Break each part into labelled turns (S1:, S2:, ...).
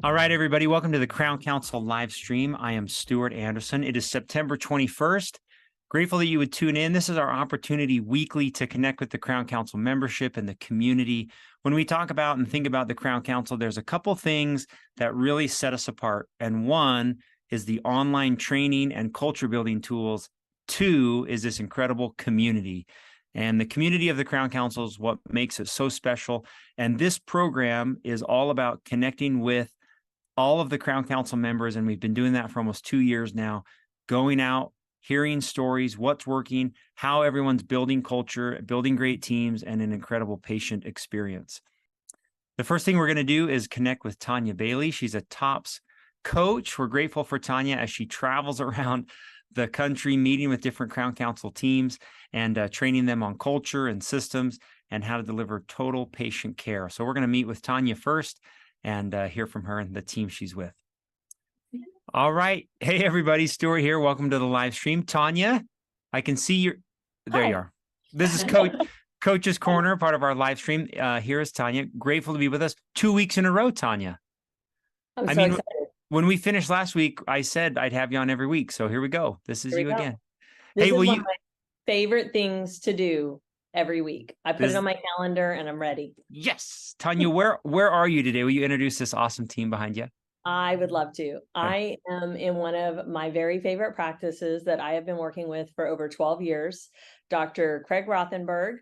S1: All right, everybody, welcome to the Crown Council live stream. I am Stuart Anderson. It is September 21st. Grateful that you would tune in. This is our opportunity weekly to connect with the Crown Council membership and the community. When we talk about and think about the Crown Council, there's a couple things that really set us apart. And one is the online training and culture building tools. Two is this incredible community. And the community of the Crown Council is what makes it so special. And this program is all about connecting with all of the Crown Council members, and we've been doing that for almost 2 years now, going out, hearing stories, what's working, how everyone's building culture, building great teams, and an incredible patient experience. The first thing we're going to do is connect with Tanya Bailey. She's a TOPS coach. We're grateful for Tanya as she travels around the country, meeting with different Crown Council teams and training them on culture and systems and how to deliver total patient care. So we're going to meet with Tanya first and hear from her and the team she's with. All right. Hey, everybody. Stuart here. Welcome to the live stream. Tanya, I can see you. There you are. This is Coach's Corner, part of our live stream. Here is Tanya. Grateful to be with us 2 weeks in a row, Tanya.
S2: I'm so excited.
S1: When we finished last week, I said I'd have you on every week. So here we go. This is you again.
S2: This is one of my favorite things to do every week. I put it on my calendar and I'm ready.
S1: Yes. Tanya, where are you today? Will you introduce this awesome team behind you?
S2: I would love to. I am in one of my very favorite practices that I have been working with for over 12 years. Dr. Craig Rothenberg,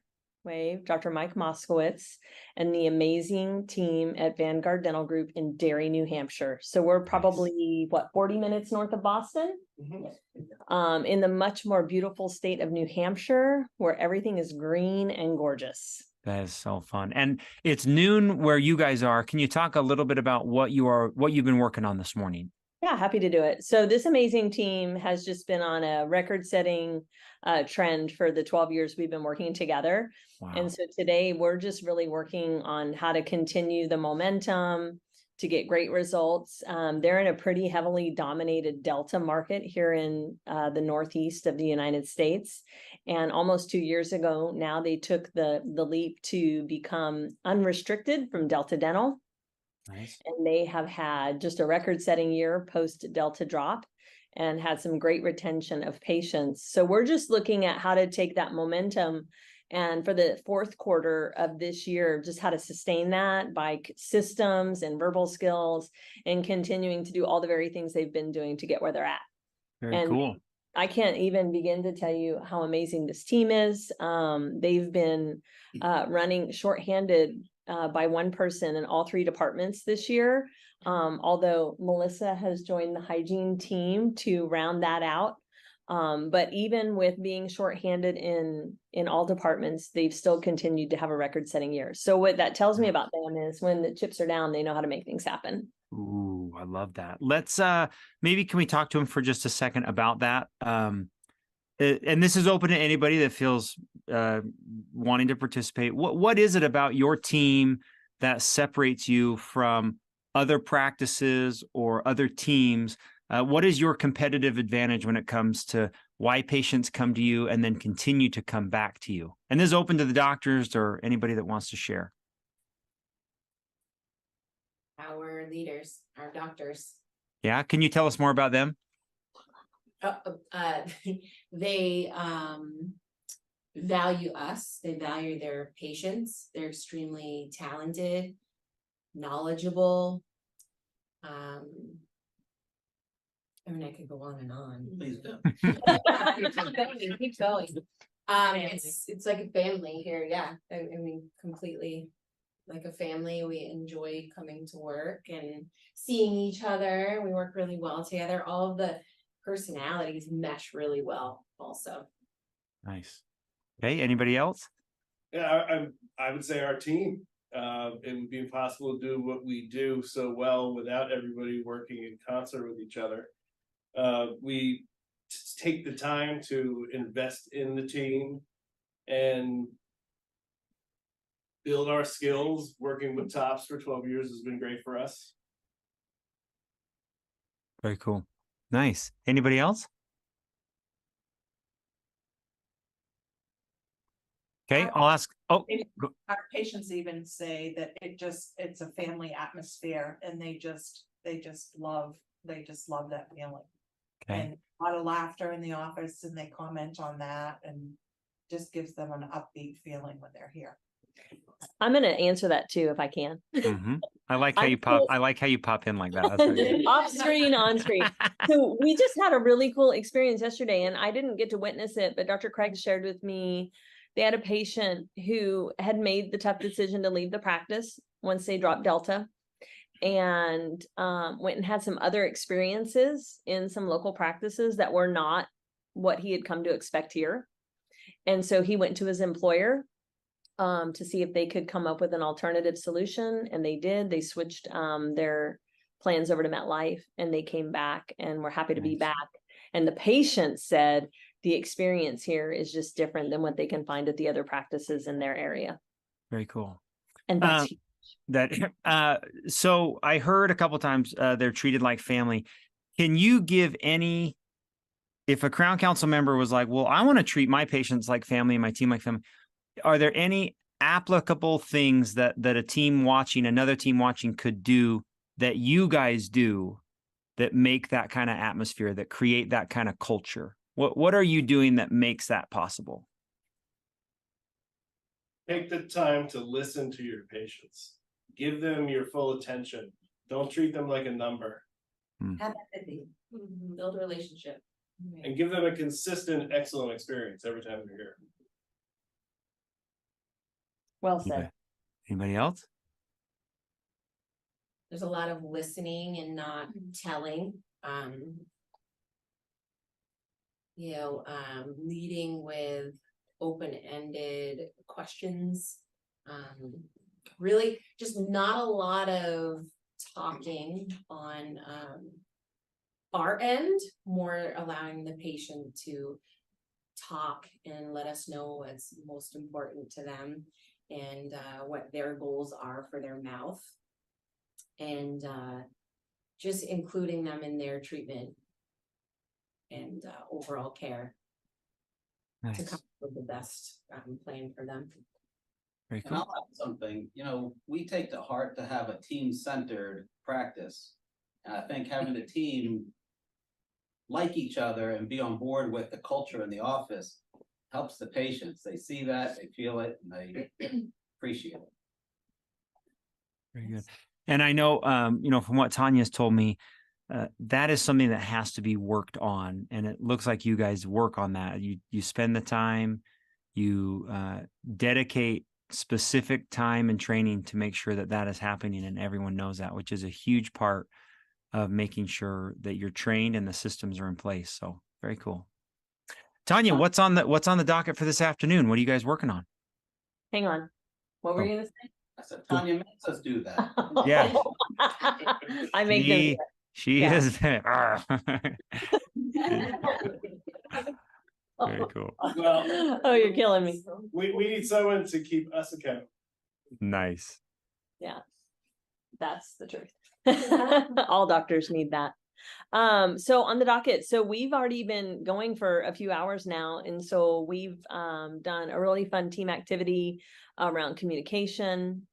S2: Dr. Mike Moskowitz, and the amazing team at Vanguard Dental Group in Derry, New Hampshire. So we're probably, 40 minutes north of Boston? Mm-hmm. In the much more beautiful state of New Hampshire, where everything is green and gorgeous.
S1: That is so fun. And it's noon where you guys are. Can you talk a little bit about what you've been working on this morning?
S2: Yeah, happy to do it. So this amazing team has just been on a record-setting trend for the 12 years we've been working together. Wow. And so today we're just really working on how to continue the momentum to get great results. They're in a pretty heavily dominated Delta market here in the Northeast of the United States. And almost 2 years ago now, they took the leap to become unrestricted from Delta Dental. Nice. And they have had just a record-setting year post-Delta drop and had some great retention of patients. So we're just looking at how to take that momentum and for the fourth quarter of this year, just how to sustain that by systems and verbal skills and continuing to do all the very things they've been doing to get where they're at.
S1: Very cool.
S2: I can't even begin to tell you how amazing this team is. They've been running shorthanded by one person in all three departments this year. Although Melissa has joined the hygiene team to round that out. But even with being shorthanded in all departments, they've still continued to have a record-setting year. So what that tells me about them is when the chips are down, they know how to make things happen.
S1: Ooh, I love that. Let's maybe can we talk to him for just a second about that? And this is open to anybody that feels wanting to participate. What is it about your team that separates you from other practices or other teams? What is your competitive advantage when it comes to why patients come to you and then continue to come back to you? And this is open to the doctors or anybody that wants to share.
S3: Our leaders, our doctors.
S1: Yeah. Can you tell us more about them?
S3: They value us. They value their patients. They're extremely talented, knowledgeable. I mean, I could go on and on. Please do. Keep going. It's like a family here. Yeah, I mean, completely like a family. We enjoy coming to work and seeing each other. We work really well together. All of the personalities mesh really well also.
S1: Nice. Okay, anybody else?
S4: Yeah, I would say our team. It would be impossible to do what we do so well without everybody working in concert with each other. We take the time to invest in the team and build our skills. Working with TOPS for 12 years has been great for us.
S1: Very cool. Nice. Anybody else? Okay, I'll ask, oh,
S5: Our patients even say that it's a family atmosphere and they just love that feeling.
S1: okay,
S5: And a lot of laughter in the office and they comment on that and just gives them an upbeat feeling when they're here.
S2: I'm going to answer that too, if I can.
S1: mhm. I like how
S2: I'm
S1: you pop,
S2: still-
S1: I like how you pop in like that. That's very good.
S2: Off screen, on screen. So we just had a really cool experience yesterday and I didn't get to witness it, but Dr. Craig shared with me, they had a patient who had made the tough decision to leave the practice once they dropped Delta and went and had some other experiences in some local practices that were not what he had come to expect here. And so he went to his employer to see if they could come up with an alternative solution. And they did. They switched their plans over to MetLife and they came back and were happy to be
S1: Nice.
S2: back. And the patient said the experience here is just different than what they can find at the other practices in their area.
S1: Very cool.
S2: And that's
S1: That so I heard a couple times they're treated like family. Can you give any, if a Crown Council member was like, well, I want to treat my patients like family and my team like family, are there any applicable things that a team watching, another team watching could do that you guys do that make that kind of atmosphere, that create that kind of culture? What are you doing that makes that possible?
S4: Take the time to listen to your patients. Give them your full attention. Don't treat them like a number.
S3: Have empathy, build a relationship.
S4: And give them a consistent, excellent experience every time they're here.
S2: well said.
S1: Anybody else?
S3: There's a lot of listening and not telling. Leading with open-ended questions. Really just not a lot of talking on our end, more allowing the patient to talk and let us know what's most important to them and what their goals are for their mouth. And just including them in their treatment and overall care to
S1: Nice.
S3: come up with the best plan for them.
S1: Very
S6: And I'll
S1: cool.
S6: add something, we take to heart to have a team-centered practice. And I think having the team like each other and be on board with the culture in the office helps the patients. They see that, they feel it, and they appreciate it.
S1: Very good. And I know, from what Tanya's told me, that is something that has to be worked on. And it looks like you guys work on that. You spend the time, you dedicate specific time and training to make sure that that is happening and everyone knows that, which is a huge part of making sure that you're trained and the systems are in place. So very cool. Tanya, what's on the docket for this afternoon? What are you guys working on?
S2: Hang on. What were
S1: Oh.
S2: you going to say?
S6: I said, Tanya makes us do that.
S1: Yeah.
S2: I make them. do
S1: She
S2: Yeah.
S1: is very
S2: that.
S1: cool.
S4: Well,
S2: Oh, you're killing me.
S4: we need someone to keep us accountable.
S1: Nice.
S2: That's the truth. All doctors need that. So on the docket, so we've already been going for a few hours now. And so we've done a really fun team activity around communication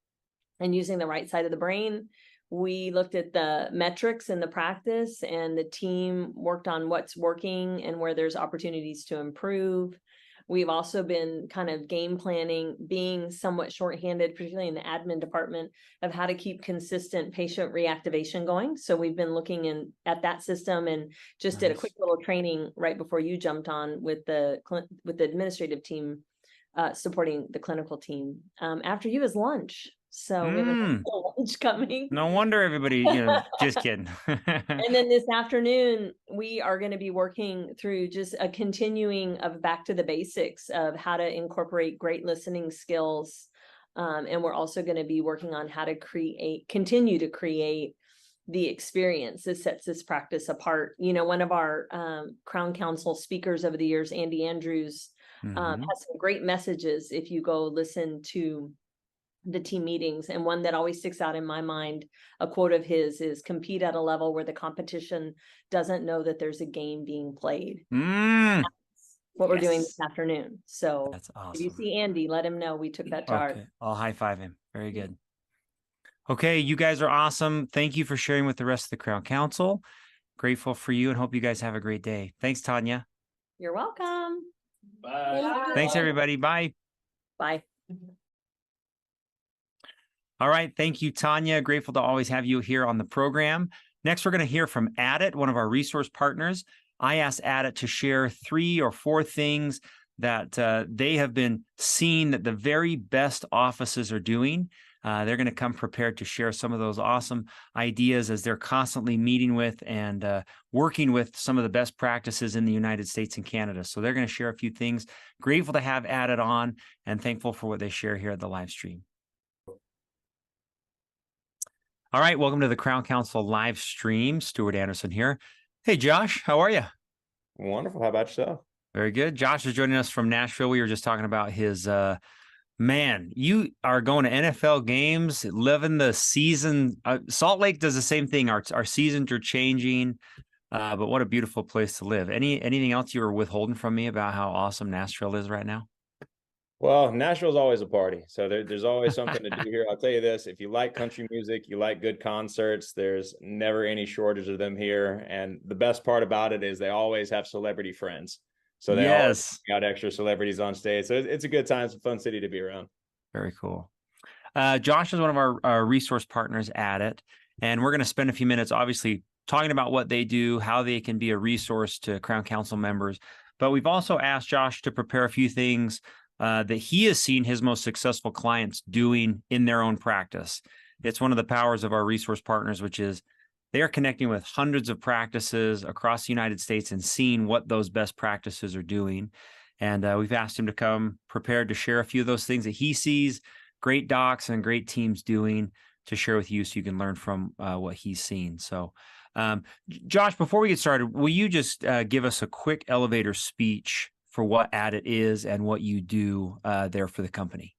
S2: and using the right side of the brain. We looked at the metrics in the practice and the team worked on what's working and where there's opportunities to improve. We've also been kind of game planning, being somewhat shorthanded, particularly in the admin department, of how to keep consistent patient reactivation going. So we've been looking at that system and just did a
S1: Nice.
S2: quick little training right before you jumped on with the administrative team supporting the clinical team. After you is lunch. So we have a lunch coming.
S1: No wonder everybody, just kidding.
S2: And then this afternoon, we are going to be working through just a continuing of back to the basics of how to incorporate great listening skills. And we're also going to be working on how to continue to create the experience that sets this practice apart. One of our Crown Council speakers over the years, Andy Andrews,
S1: Mhm.
S2: has some great messages if you go listen to the team meetings. And one that always sticks out in my mind, a quote of his is, compete at a level where the competition doesn't know that there's a game being played.
S1: Mm.
S2: what we're doing
S1: Yes.
S2: this afternoon. So
S1: That's
S2: if you
S1: awesome.
S2: see Andy, let him know we took that to heart.
S1: Okay, I'll high five him. Very good. Okay, you guys are awesome. Thank you for sharing with the rest of the Crown Council. Grateful for you and hope you guys have a great day. Thanks, Tanya.
S2: You're welcome.
S4: Bye.
S1: Thanks, everybody. Bye.
S2: Bye.
S1: All right. Thank you, Tanya. Grateful to always have you here on the program. Next, we're going to hear from Addit, one of our resource partners. I asked Addit to share 3 or 4 things that they have been seeing that the very best offices are doing. They're going to come prepared to share some of those awesome ideas as they're constantly meeting with and working with some of the best practices in the United States and Canada. So they're going to share a few things. Grateful to have Addit on and thankful for what they share here at the live stream. All right, welcome to the Crown Council live stream. Stuart Anderson here. Hey, Josh, how are you?
S7: Wonderful. How about yourself?
S1: Very good. Josh is joining us from Nashville. We were just talking about his, man, you are going to NFL games, living the season. Salt Lake does the same thing. Our seasons are changing, but what a beautiful place to live. Anything else you were withholding from me about how awesome Nashville is right now?
S7: Well, Nashville's always a party. So there's always something to do here. I'll tell you this, if you like country music, you like good concerts, there's never any shortage of them here. And the best part about it is they always have celebrity friends. So they always got extra celebrities on stage. So it's a good time. It's a fun city to be around.
S1: Very cool. Josh is one of our resource partners at it. And we're going to spend a few minutes, obviously, talking about what they do, how they can be a resource to Crown Council members. But we've also asked Josh to prepare a few things that he has seen his most successful clients doing in their own practice. It's one of the powers of our resource partners, which is they are connecting with hundreds of practices across the United States and seeing what those best practices are doing. And we've asked him to come prepared to share a few of those things that he sees great docs and great teams doing to share with you so you can learn from what he's seen. So, Josh, before we get started, will you just give us a quick elevator speech for what Addit is and what you do there for the company?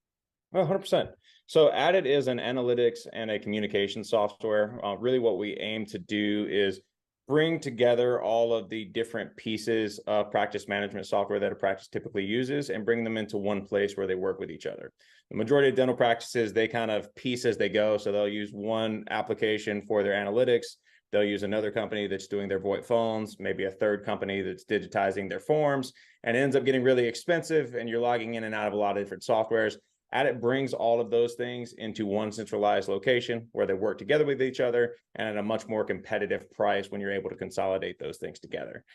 S7: Well, 100%. So Addit is an analytics and a communication software. Really what we aim to do is bring together all of the different pieces of practice management software that a practice typically uses and bring them into one place where they work with each other. The majority of dental practices, they kind of piece as they go. So they'll use one application for their analytics. They'll use another company that's doing their VoIP phones, maybe a third company that's digitizing their forms, and it ends up getting really expensive and you're logging in and out of a lot of different softwares. Addit brings all of those things into one centralized location where they work together with each other and at a much more competitive price when you're able to consolidate those things together.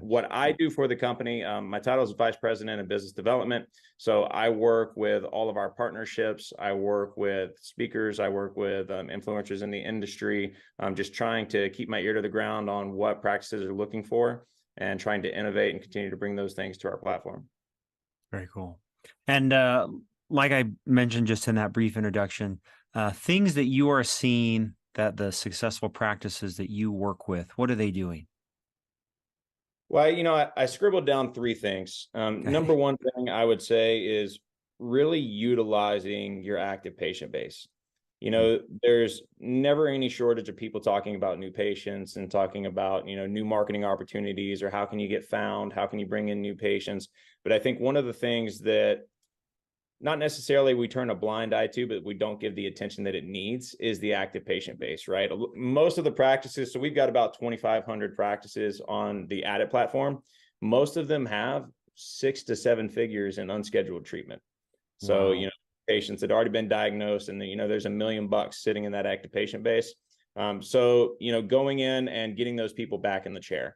S7: What I do for the company, my title is Vice President of Business Development. So I work with all of our partnerships. I work with speakers. I work with influencers in the industry. I'm just trying to keep my ear to the ground on what practices are looking for and trying to innovate and continue to bring those things to our platform.
S1: Very cool. And like I mentioned just in that brief introduction, things that you are seeing that the successful practices that you work with, what are they doing?
S7: Well, I scribbled down 3 things. Number one thing I would say is really utilizing your active patient base. There's never any shortage of people talking about new patients and talking about, new marketing opportunities or how can you get found? How can you bring in new patients? But I think one of the things that not necessarily we turn a blind eye to, but we don't give the attention that it needs is the active patient base, right? Most of the practices, so we've got about 2,500 practices on the Addit platform. Most of them have 6 to 7 figures in unscheduled treatment. So, patients that already been diagnosed and there's $1 million sitting in that active patient base. So, going in and getting those people back in the chair.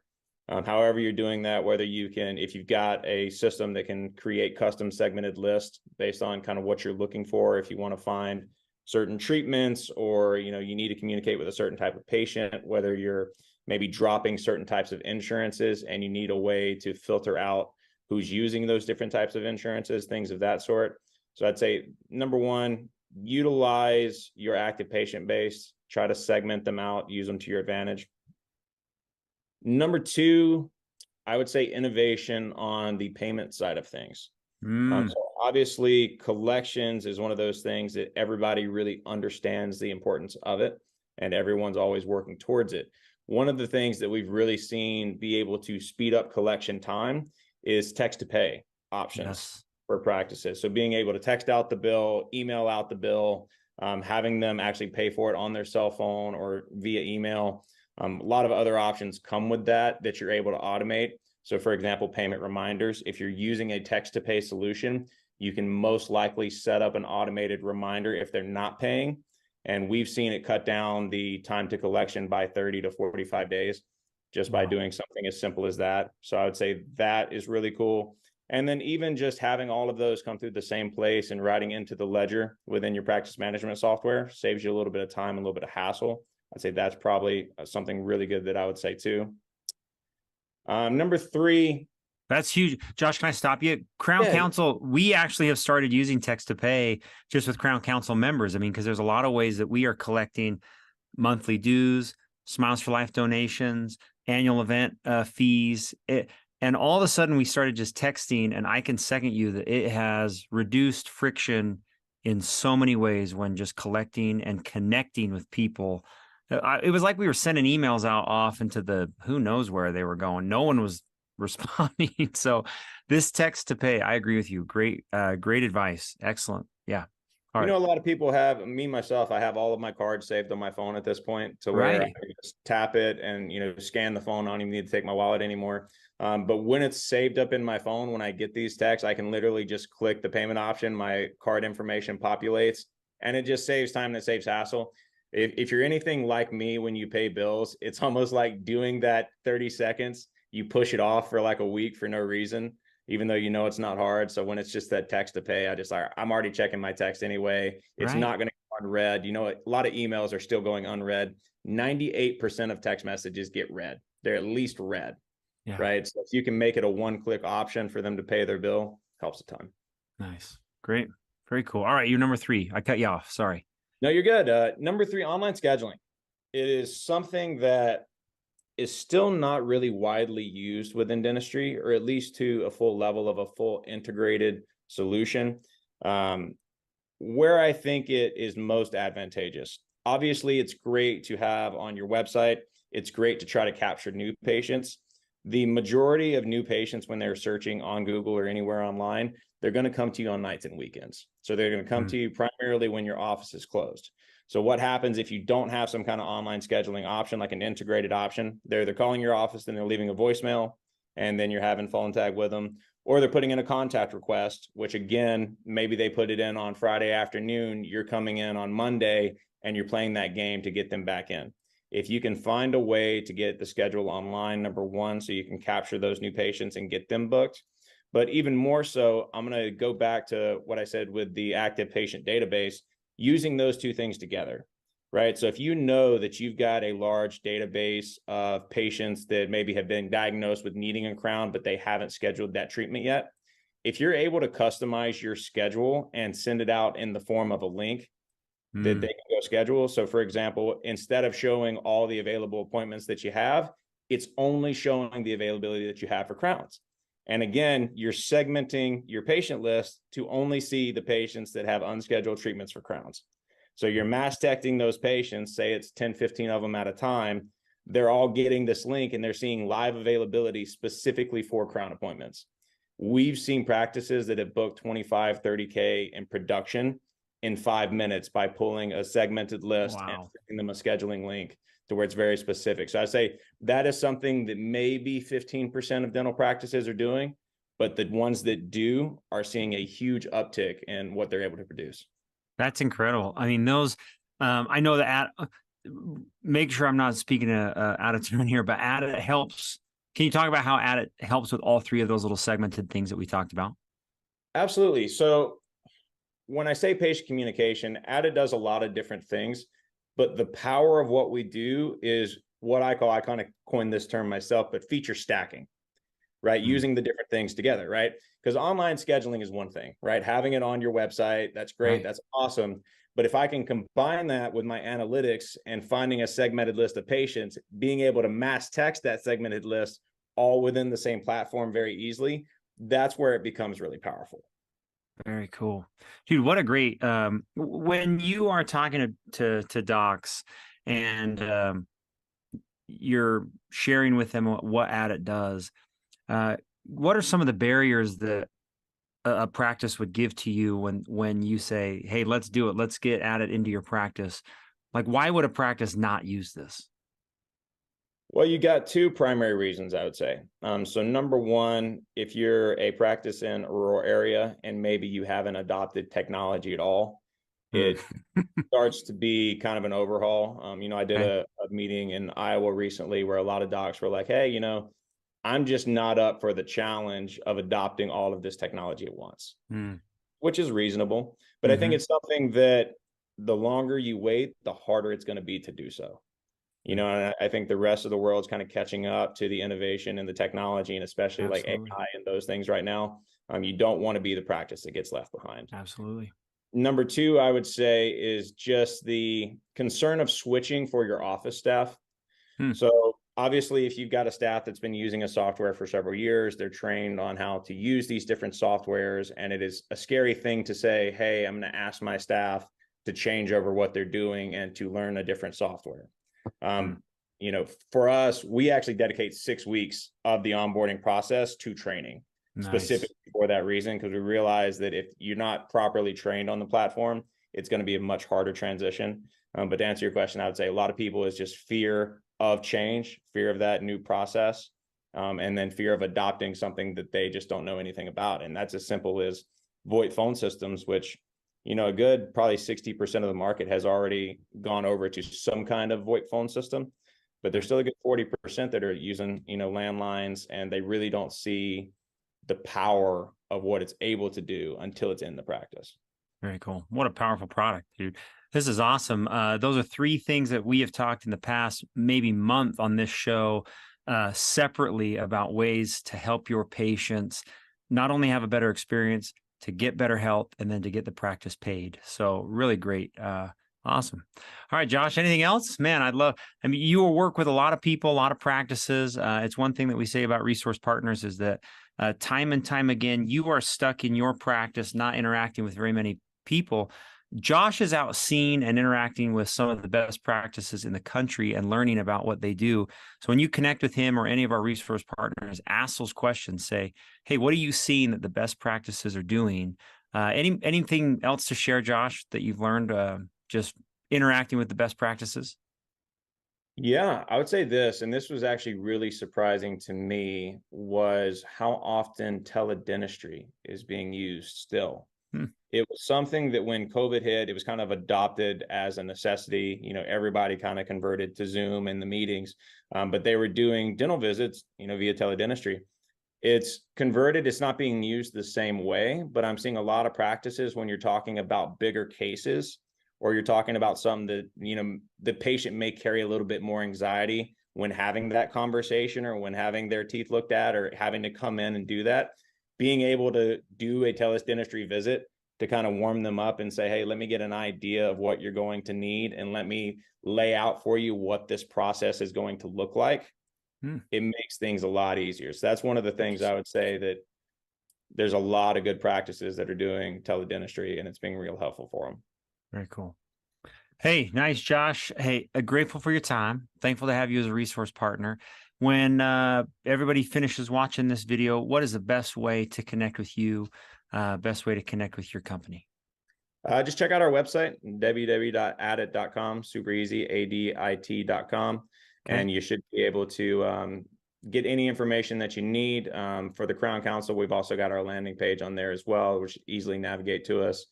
S7: However you're doing that, whether you can, if you've got a system that can create custom segmented lists based on kind of what you're looking for, if you want to find certain treatments or, you need to communicate with a certain type of patient, whether you're maybe dropping certain types of insurances and you need a way to filter out who's using those different types of insurances, things of that sort. So I'd say, number one, utilize your active patient base, try to segment them out, use them to your advantage. Number 2, I would say innovation on the payment side of things. So obviously, collections is one of those things that everybody really understands the importance of it, and everyone's always working towards it. One of the things that we've really seen be able to speed up collection time is text to pay options
S1: Yes.
S7: for practices. So being able to text out the bill, email out the bill, having them actually pay for it on their cell phone or via email. A lot of other options come with that you're able to automate. So for example, payment reminders, if you're using a text to pay solution, you can most likely set up an automated reminder if they're not paying. And we've seen it cut down the time to collection by 30 to 45 days just by
S1: Wow.
S7: doing something as simple as that. So I would say that is really cool. And then even just having all of those come through the same place and writing into the ledger within your practice management software saves you a little bit of time, a little bit of hassle. I'd say that's probably something really good that I would say too. Number 3.
S1: That's huge. Josh, can I stop you? Crown
S7: Yeah.
S1: Council, we actually have started using text to pay just with Crown Council members. I mean, because there's a lot of ways that we are collecting monthly dues, Smiles for Life donations, annual event fees. And all of a sudden we started just texting, and I can second you that it has reduced friction in so many ways when just collecting and connecting with people. It was like we were sending emails out off into the who knows where they were going. No one was responding. So this text to pay, I agree with you. Great advice. Excellent. Yeah. All
S7: You
S1: right.
S7: know, a lot of people have, me myself, I have all of my cards saved on my phone at this point to where
S1: Right.
S7: I can just tap it and, scan the phone. I don't even need to take my wallet anymore. But when it's saved up in my phone, when I get these texts, I can literally just click the payment option. My card information populates, and it just saves time and it saves hassle. If you're anything like me, when you pay bills, it's almost like doing that 30 seconds. You push it off for like a week for no reason, even though it's not hard. So when it's just that text to pay, I'm already checking my text anyway. It's
S1: Right.
S7: not going to go unread. A lot of emails are still going unread. 98% of text messages get read. They're at least read.
S1: Yeah.
S7: Right. So if you can make it a one-click option for them to pay their bill, helps a ton.
S1: Nice. Great. Very cool. All right. You're number 3. I cut you off. Sorry.
S7: No, you're good. Number 3, online scheduling. It is something that is still not really widely used within dentistry, or at least to a full level of a full integrated solution. Where I think it is most advantageous. Obviously, it's great to have on your website. It's great to try to capture new patients. The majority of new patients, when they're searching on Google or anywhere online, they're going to come to you on nights and weekends. So they're going to come to you primarily when your office is closed. So what happens if you don't have some kind of online scheduling option, like an integrated option? They're calling your office and they're leaving a voicemail, and then you're having phone tag with them, or they're putting in a contact request, which again, maybe they put it in on Friday afternoon. You're coming in on Monday and you're playing that game to get them back in. If you can find a way to get the schedule online, number 1, so you can capture those new patients and get them booked. But even more so, I'm going to go back to what I said with the active patient database, using those two things together, right? So if you know that you've got a large database of patients that maybe have been diagnosed with needing a crown, but they haven't scheduled that treatment yet, if you're able to customize your schedule and send it out in the form of a link that they can go schedule. So for example, instead of showing all the available appointments that you have, it's only showing the availability that you have for crowns. And again, you're segmenting your patient list to only see the patients that have unscheduled treatments for crowns. So you're mass texting those patients, say it's 10, 15 of them at a time. They're all getting this link and they're seeing live availability specifically for crown appointments. We've seen practices that have booked 25, 30K in production in 5 minutes by pulling a segmented list and sending them a scheduling link to where it's very specific. So I say that is something that maybe 15% of dental practices are doing, but the ones that do are seeing a huge uptick in what they're able to produce.
S1: That's incredible. I mean, those, I know that make sure I'm not speaking out of turn here, but Addit helps. Can you talk about how Addit helps with all 3 of those little segmented things that we talked about?
S7: Absolutely. So when I say patient communication, Addit does a lot of different things, but the power of what we do is what I kind of coined this term myself, but feature stacking, right? Using the different things together, right? Because online scheduling is one thing, right? Having it on your website, that's great. Right. That's awesome. But if I can combine that with my analytics and finding a segmented list of patients, being able to mass text that segmented list all within the same platform very easily, that's where it becomes really powerful.
S1: Very cool. Dude, what a great, when you are talking to docs and you're sharing with them what Addit does, what are some of the barriers that a practice would give to you when you say, hey, let's do it, let's get at it into your practice? Like, why would a practice not use this?
S7: Well, you got two primary reasons, I would say. So number one, if you're a practice in a rural area and maybe you haven't adopted technology at all, it starts to be kind of an overhaul. I did a meeting in Iowa recently where a lot of docs were like, hey, I'm just not up for the challenge of adopting all of this technology at once, which is reasonable. But I think it's something that the longer you wait, the harder it's going to be to do so. And I think the rest of the world's kind of catching up to the innovation and the technology, and especially like AI and those things right now. You don't want to be the practice that gets left behind.
S1: Absolutely.
S7: Number two, I would say, is just the concern of switching for your office staff. So obviously, if you've got a staff that's been using a software for several years, they're trained on how to use these different softwares. And it is a scary thing to say, hey, I'm going to ask my staff to change over what they're doing and to learn a different software. For us, we actually dedicate 6 weeks of the onboarding process to training. Specifically for that reason, because we realize that if you're not properly trained on the platform, it's going to be a much harder transition. But to answer your question, I would say a lot of people is just fear of change, fear of that new process, and then fear of adopting something that they just don't know anything about. And that's as simple as VoIP phone systems, which, a good probably 60% of the market has already gone over to some kind of VoIP phone system, but there's still a good 40% that are using, landlines, and they really don't see the power of what it's able to do until it's in the practice.
S1: Very cool. What a powerful product, dude. This is awesome. Those are 3 things that we have talked in the past, maybe month on this show, separately about ways to help your patients not only have a better experience, to get better help, and then to get the practice paid. So really great. Awesome. All right, Josh, anything else? Man, you will work with a lot of people, a lot of practices. It's one thing that we say about Resource Partners is that time and time again, you are stuck in your practice, not interacting with very many people. Josh is out seeing and interacting with some of the best practices in the country and learning about what they do. So when you connect with him or any of our Resource Partners, ask those questions. Say, hey, what are you seeing that the best practices are doing? Anything else to share, Josh, that you've learned just interacting with the best practices?
S7: Yeah, I would say this, and this was actually really surprising to me, was how often teledentistry is being used still. It was something that when COVID hit, it was kind of adopted as a necessity. Everybody kind of converted to Zoom and the meetings, but they were doing dental visits, via teledentistry. It's converted. It's not being used the same way, but I'm seeing a lot of practices when you're talking about bigger cases, or you're talking about something that, the patient may carry a little bit more anxiety when having that conversation or when having their teeth looked at or having to come in and do that. Being able to do a teledentistry visit to kind of warm them up and say, hey, let me get an idea of what you're going to need and let me lay out for you what this process is going to look like. It makes things a lot easier. So that's one of the things I would say, that there's a lot of good practices that are doing teledentistry, and it's being real helpful for them.
S1: Very cool. Hey, nice, Josh. Hey, grateful for your time. Thankful to have you as a Resource Partner. When everybody finishes watching this video, what is the best way to connect with you? Best way to connect with your company?
S7: Just check out our website, www.adit.com, super easy, ADIT.com. Okay. And you should be able to get any information that you need. For the Crown Council, we've also got our landing page on there as well, which easily navigate to us.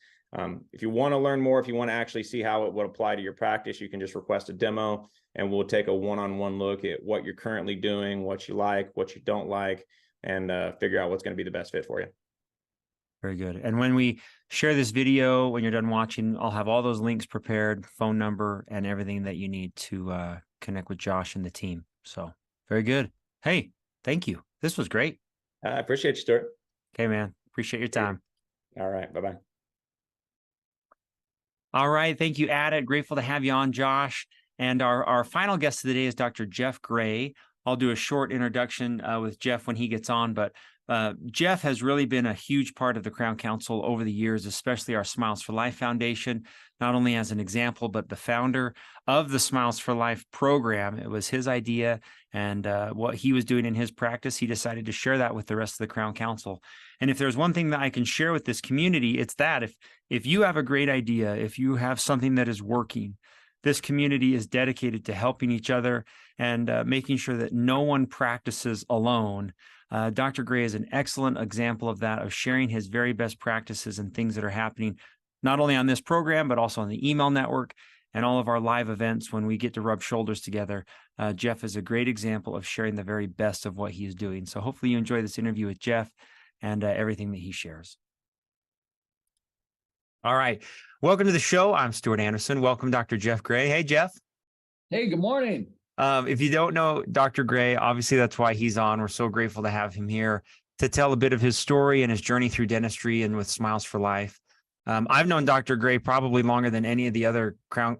S7: If you want to learn more, if you want to actually see how it would apply to your practice, you can just request a demo and we'll take a one-on-one look at what you're currently doing, what you like, what you don't like, and figure out what's going to be the best fit for you.
S1: Very good. And when we share this video, when you're done watching, I'll have all those links prepared, phone number, and everything that you need to connect with Josh and the team. So very good. Hey, thank you. This was great.
S7: I appreciate you, Stuart.
S1: Okay, man. Appreciate your time.
S7: All right. Bye-bye.
S1: All right. Thank you, Adit. Grateful to have you on, Josh. And our final guest today is Dr. Jeff Gray, I'll do a short introduction with Jeff when he gets on, but Jeff has really been a huge part of the Crown Council over the years, especially our Smiles for Life Foundation, not only as an example, but the founder of the Smiles for Life program. It was his idea, and what he was doing in his practice, he decided to share that with the rest of the Crown Council. And if there's one thing that I can share with this community, it's that if you have a great idea, if you have something that is working, this community is dedicated to helping each other and making sure that no one practices alone. Dr. Gray is an excellent example of that, of sharing his very best practices and things that are happening, not only on this program, but also on the email network and all of our live events when we get to rub shoulders together. Jeff is a great example of sharing the very best of what he is doing. So hopefully you enjoy this interview with Jeff and everything that he shares. All right. Welcome to the show. I'm Stuart Anderson. Welcome, Dr. Jeff Gray. Hey, Jeff.
S8: Hey, good morning.
S1: If you don't know Dr. Gray, obviously that's why he's on. We're so grateful to have him here to tell a bit of his story and his journey through dentistry and with Smiles for Life. I've known Dr. Gray probably longer than any other Crown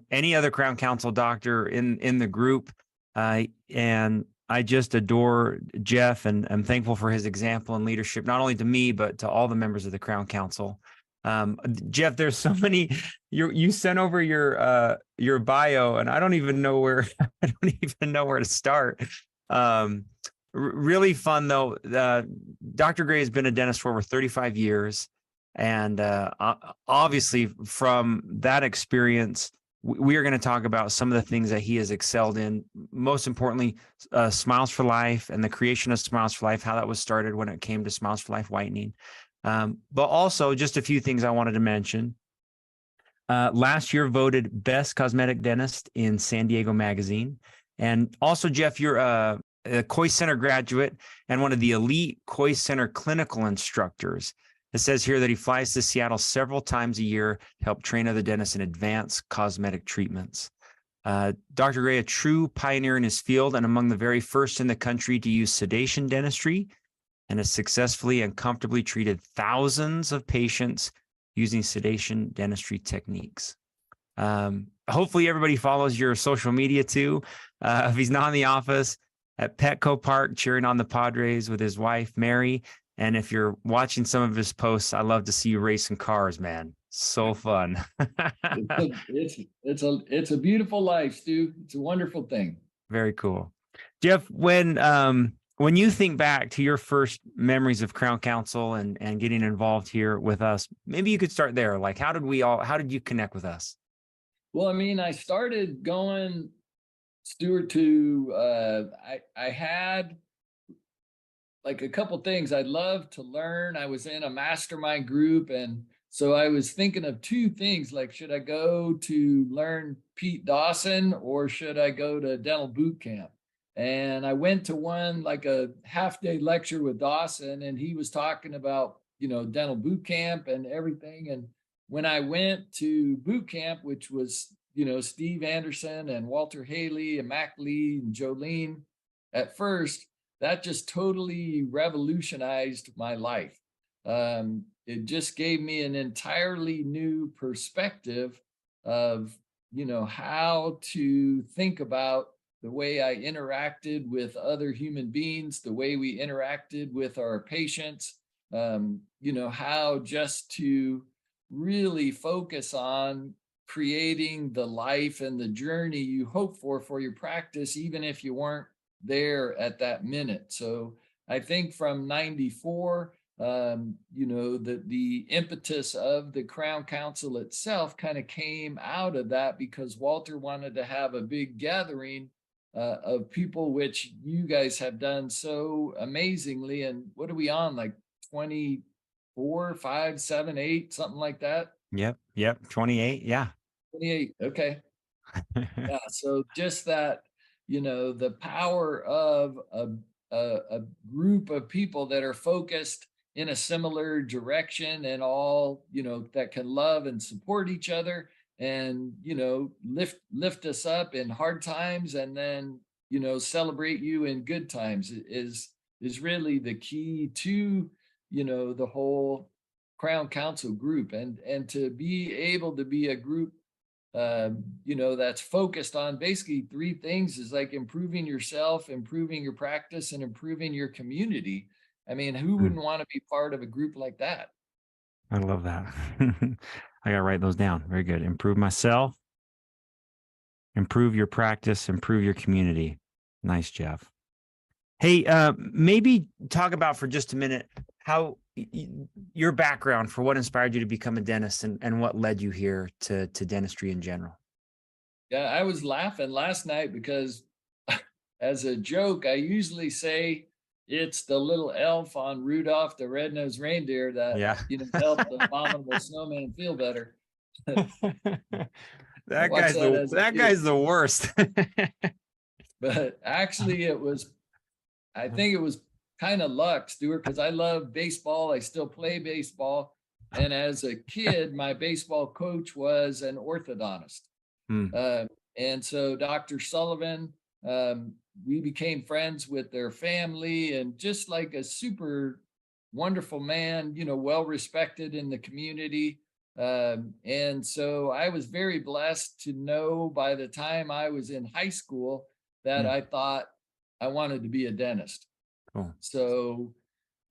S1: Council doctor in the group. And I just adore Jeff, and I'm thankful for his example and leadership, not only to me, but to all the members of the Crown Council. Jeff, there's so many, you sent over your bio, and I don't even know where to start. Really fun though. Dr. Gray has been a dentist for over 35 years. And obviously from that experience, we are going to talk about some of the things that he has excelled in. Most importantly, Smiles for Life and the creation of Smiles for Life, how that was started when it came to Smiles for Life whitening. But also just a few things I wanted to mention. Last year voted best cosmetic dentist in San Diego Magazine. And also, Jeff, you're a Kois Center graduate and one of the elite Kois Center clinical instructors. It says here that he flies to Seattle several times a year to help train other dentists in advanced cosmetic treatments. Dr. Gray, a true pioneer in his field and among the very first in the country to use sedation dentistry, and has successfully and comfortably treated thousands of patients using sedation dentistry techniques. Hopefully everybody follows your social media too. If he's not in the office, at Petco Park cheering on the Padres with his wife, Mary. And if you're watching some of his posts, I love to see you racing cars, man. So fun.
S8: It's a beautiful life, Stu. It's a wonderful thing.
S1: Very cool. Jeff, when you think back to your first memories of Crown Council and getting involved here with us, maybe you could start there. Like, how did you connect with us?
S8: Well, I mean, I started going, Stuart, to, I had like a couple things I'd love to learn. I was in a mastermind group. And so I was thinking of two things, like, should I go to learn Pete Dawson or should I go to dental boot camp? And I went to one, like a half-day lecture with Dawson, and he was talking about, dental boot camp and everything. And when I went to boot camp, which was, Steve Anderson and Walter Haley and Mac Lee and Jolene, at first, that just totally revolutionized my life. It just gave me an entirely new perspective of, how to think about the way I interacted with other human beings, the way we interacted with our patients, how just to really focus on creating the life and the journey you hope for your practice, even if you weren't there at that minute. So I think from 94, the impetus of the Crown Council itself kind of came out of that, because Walter wanted to have a big gathering of people, which you guys have done so amazingly. And what are we on, like 24, 5, 7, 8, something like that?
S1: Yep. 28. Yeah.
S8: 28. Okay. Yeah. So just that, the power of a group of people that are focused in a similar direction and all, that can love and support each other and, lift us up in hard times and then, celebrate you in good times is really the key to, the whole Crown Council group. And to be able to be a group that's focused on basically three things, is like improving yourself, improving your practice, and improving your community. I mean, who wouldn't want to be part of a group like that?
S1: I love that. I gotta write those down. Very good. Improve myself, improve your practice, improve your community. Nice, Jeff. Hey, maybe talk about for just a minute how your background, for what inspired you to become a dentist, and what led you here to dentistry in general.
S8: Yeah, I was laughing last night because as a joke, I usually say it's the little elf on Rudolph the Red-Nosed Reindeer that,
S1: Yeah.
S8: helped the abominable snowman feel better.
S1: That
S8: watched
S1: guy's
S8: that as a
S1: that
S8: kid.
S1: guy's the worst.
S8: But actually I think it was kind of luck, Stuart, because I love baseball. I still play baseball. And as a kid, my baseball coach was an orthodontist. And so Dr. Sullivan, we became friends with their family, and just like a super wonderful man, well respected in the community. And so I was very blessed to know by the time I was in high school that I thought I wanted to be a dentist.
S1: Cool.
S8: So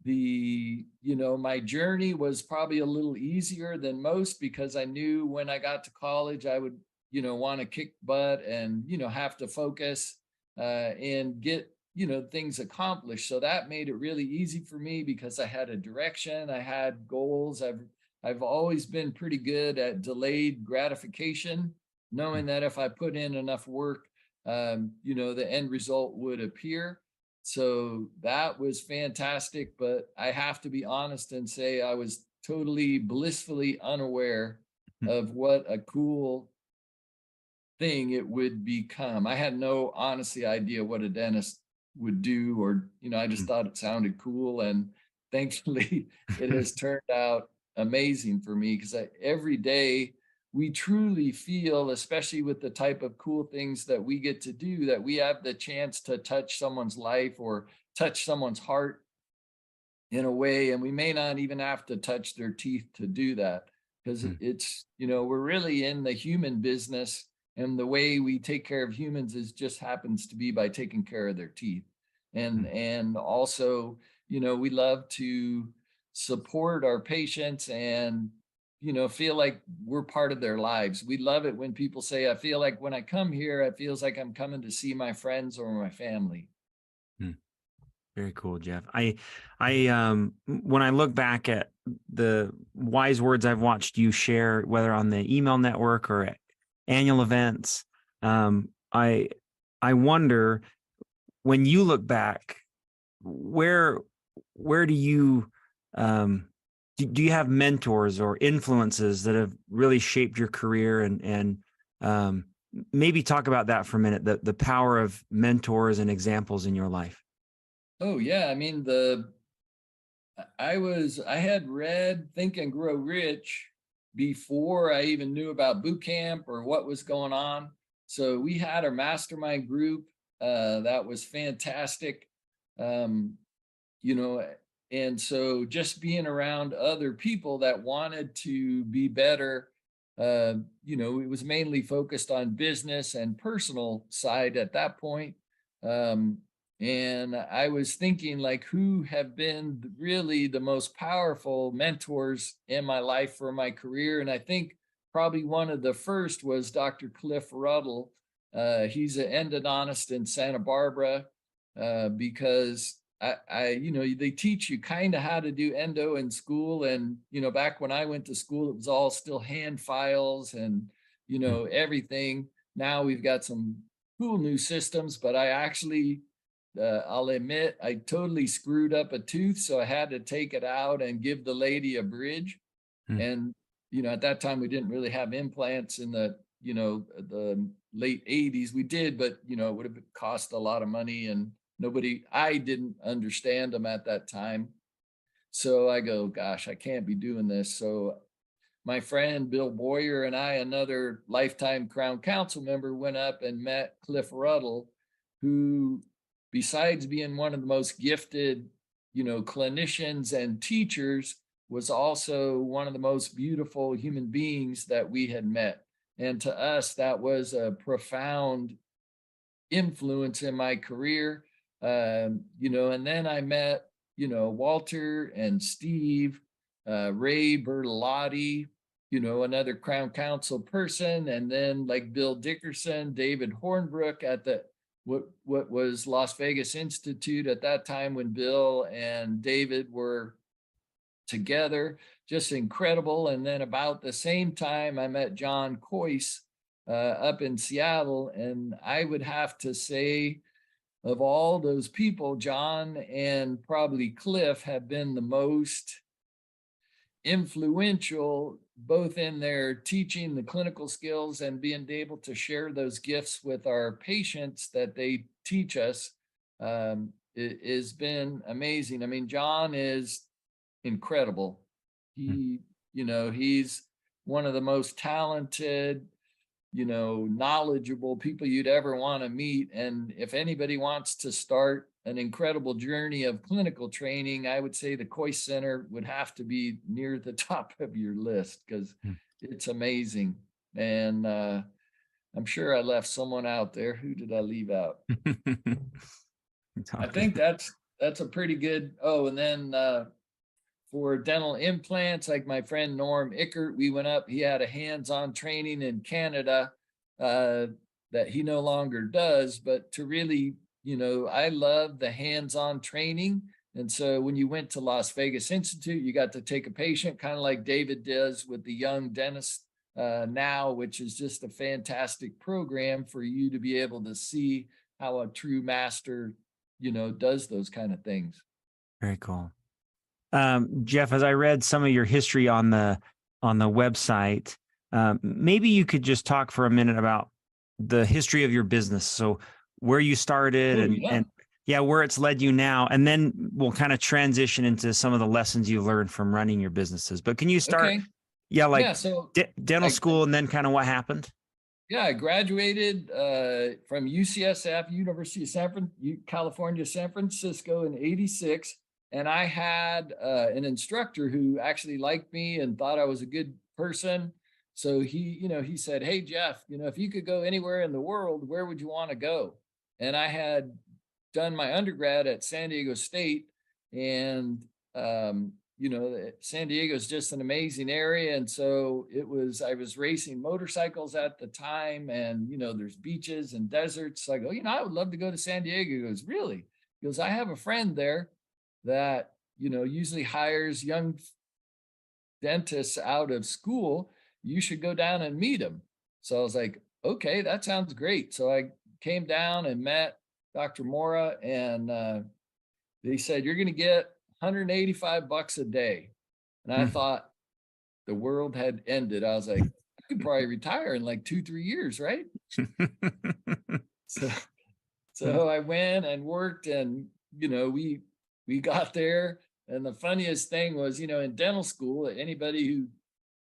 S8: my journey was probably a little easier than most, because I knew when I got to college, I would, want to kick butt and, have to focus and get, things accomplished. So that made it really easy for me because I had a direction, I had goals. I've always been pretty good at delayed gratification, knowing that if I put in enough work, the end result would appear. So that was fantastic, but I have to be honest and say I was totally blissfully unaware of what a cool thing it would become. I had no honestly idea what a dentist would do, or, I just thought it sounded cool. And thankfully it has turned out amazing for me, because every day we truly feel, especially with the type of cool things that we get to do, that we have the chance to touch someone's life or touch someone's heart in a way. And we may not even have to touch their teeth to do that, because it's, we're really in the human business, and the way we take care of humans just happens to be by taking care of their teeth. And also, we love to support our patients and, feel like we're part of their lives. We love it when people say, I feel like when I come here, it feels like I'm coming to see my friends or my family.
S1: Very cool, Jeff. I when I look back at the wise words I've watched you share, whether on the email network or at annual events, I wonder, when you look back, where do you do you have mentors or influences that have really shaped your career, and maybe talk about that for a minute, the power of mentors and examples in your life?
S8: Oh yeah. I mean, I had read Think and Grow Rich before I even knew about boot camp or what was going on. So we had our mastermind group that was fantastic. And so just being around other people that wanted to be better, it was mainly focused on business and personal side at that point. And I was thinking, like, who have been really the most powerful mentors in my life for my career? And I think probably one of the first was Dr. Cliff Ruddle. He's an endodontist in Santa Barbara, because they teach you kind of how to do endo in school. And, back when I went to school, it was all still hand files and, everything. Now we've got some cool new systems, but I actually, I'll admit, I totally screwed up a tooth. So I had to take it out and give the lady a bridge. And, at that time we didn't really have implants in the late 80s. We did, but, it would have cost a lot of money, and I didn't understand them at that time. So I go, gosh, I can't be doing this. So my friend Bill Boyer and I, another lifetime Crown Council member, went up and met Cliff Ruddle, who, besides being one of the most gifted, clinicians and teachers, was also one of the most beautiful human beings that we had met. And to us, that was a profound influence in my career. And then I met, Walter and Steve, Ray Bertolotti, another Crown Council person, and then like Bill Dickerson, David Hornbrook at what was Las Vegas Institute at that time when Bill and David were together, just incredible. And then about the same time, I met John Coyce up in Seattle, and I would have to say, of all those people, John and probably Cliff have been the most influential, both in their teaching the clinical skills and being able to share those gifts with our patients that they teach us. It has been amazing. I mean, John is incredible. He's one of the most talented, knowledgeable people you'd ever want to meet. And if anybody wants to start an incredible journey of clinical training, I would say the Coyce Center would have to be near the top of your list because it's amazing. And I'm sure I left someone out there. Who did I leave out? I think that's a pretty good. Oh, and then for dental implants, like my friend Norm Ickert, we went up, he had a hands-on training in Canada that he no longer does, but to really, I love the hands-on training. And so when you went to Las Vegas Institute, you got to take a patient, kind of like David does with the young dentist now, which is just a fantastic program for you to be able to see how a true master, does those kind of things.
S1: Very cool. Jeff, as I read some of your history on the website, maybe you could just talk for a minute about the history of your business. So where you started and where it's led you now, and then we'll kind of transition into some of the lessons you learned from running your businesses. But can you start? Okay. So dental school, and then kind of what happened?
S8: Yeah, I graduated from UCSF, University of California, San Francisco in '86. And I had an instructor who actually liked me and thought I was a good person. So he said, "Hey, Jeff, if you could go anywhere in the world, where would you want to go?" And I had done my undergrad at San Diego State, and San Diego is just an amazing area. And so I was racing motorcycles at the time, and there's beaches and deserts. So I go, I would love to go to San Diego. He goes, "Really?" He goes, "I have a friend there that usually hires young dentists out of school. You should go down and meet him." So I was like, "Okay, that sounds great." So I came down and met Dr. Mora, and they said, "You're going to get $185 a day." And I thought the world had ended. I was like, I could probably retire in like 2-3 years, right? So I went and worked, and we got there. And the funniest thing was, in dental school, anybody who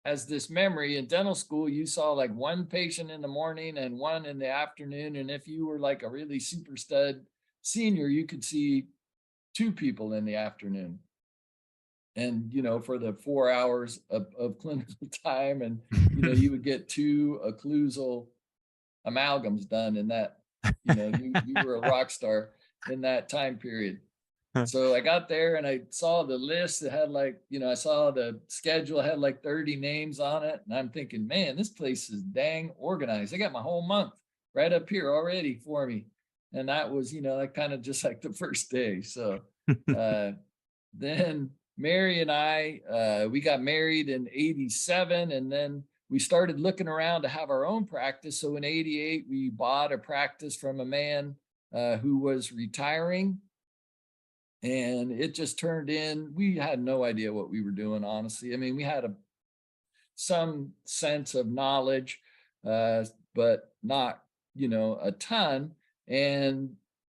S8: has this memory, in dental school, you saw like one patient in the morning and one in the afternoon. And if you were like a really super stud senior, you could see 2 people in the afternoon. And, for the 4 hours of clinical time, and, you would get 2 occlusal amalgams done in that, you were a rock star in that time period. So I got there and I saw the list that had I saw the schedule had like 30 names on it. And I'm thinking, man, this place is dang organized. I got my whole month right up here already for me. And that was, like kind of just like the first day. So then Mary and I, we got married in '87, and then we started looking around to have our own practice. So in '88, we bought a practice from a man who was retiring. And it just turned in, we had no idea what we were doing, honestly. I mean, we had some sense of knowledge, but not, a ton. And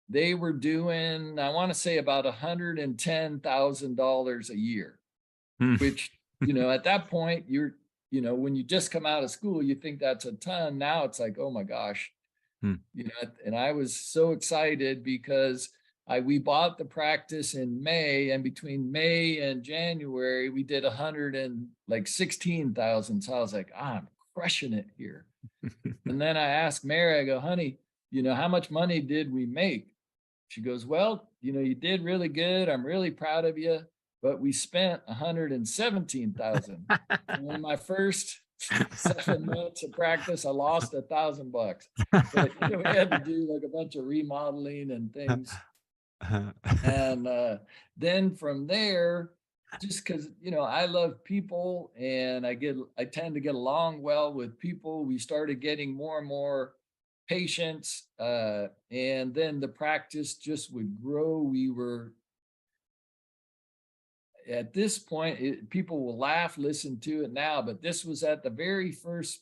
S8: they were doing, I want to say about $110,000 a year, which, at that point, when you just come out of school, you think that's a ton. Now it's like, oh my gosh, and I was so excited because we bought the practice in May, and between May and January, we did 116,000. So I was like, I'm crushing it here. And then I asked Mary, I go, honey, how much money did we make? She goes, well, you did really good. I'm really proud of you, but we spent 117,000. In my first 7 months of practice, I lost $1,000. But we had to do like a bunch of remodeling and things. And then from there, just because I love people and I tend to get along well with people, we started getting more and more patients, and then the practice just would grow. We were at this point, people will laugh, listen to it now, but this was at the very first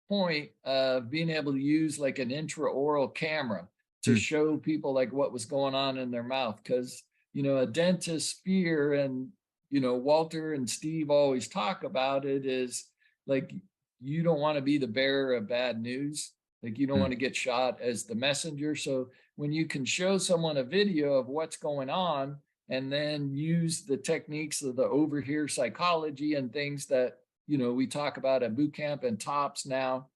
S8: point of being able to use like an intraoral camera to show people like what was going on in their mouth. Because, a dentist's fear, and, Walter and Steve always talk about it, is like, you don't want to be the bearer of bad news. Like, you don't want to get shot as the messenger. So when you can show someone a video of what's going on and then use the techniques of the overhear psychology and things that, we talk about at boot camp and TOPS now,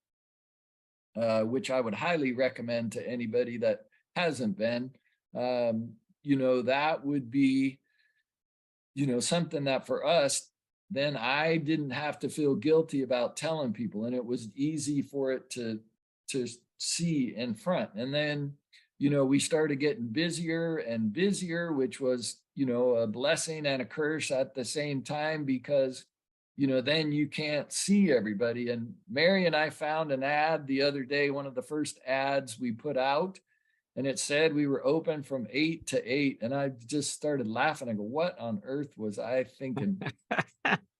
S8: which I would highly recommend to anybody that hasn't been, that would be, something that for us, then I didn't have to feel guilty about telling people. And it was easy for it to see in front. And then, we started getting busier and busier, which was, a blessing and a curse at the same time, because, then you can't see everybody. And Mary and I found an ad the other day, one of the first ads we put out, and it said we were open from 8 to 8. And I just started laughing. I go, what on earth was I thinking?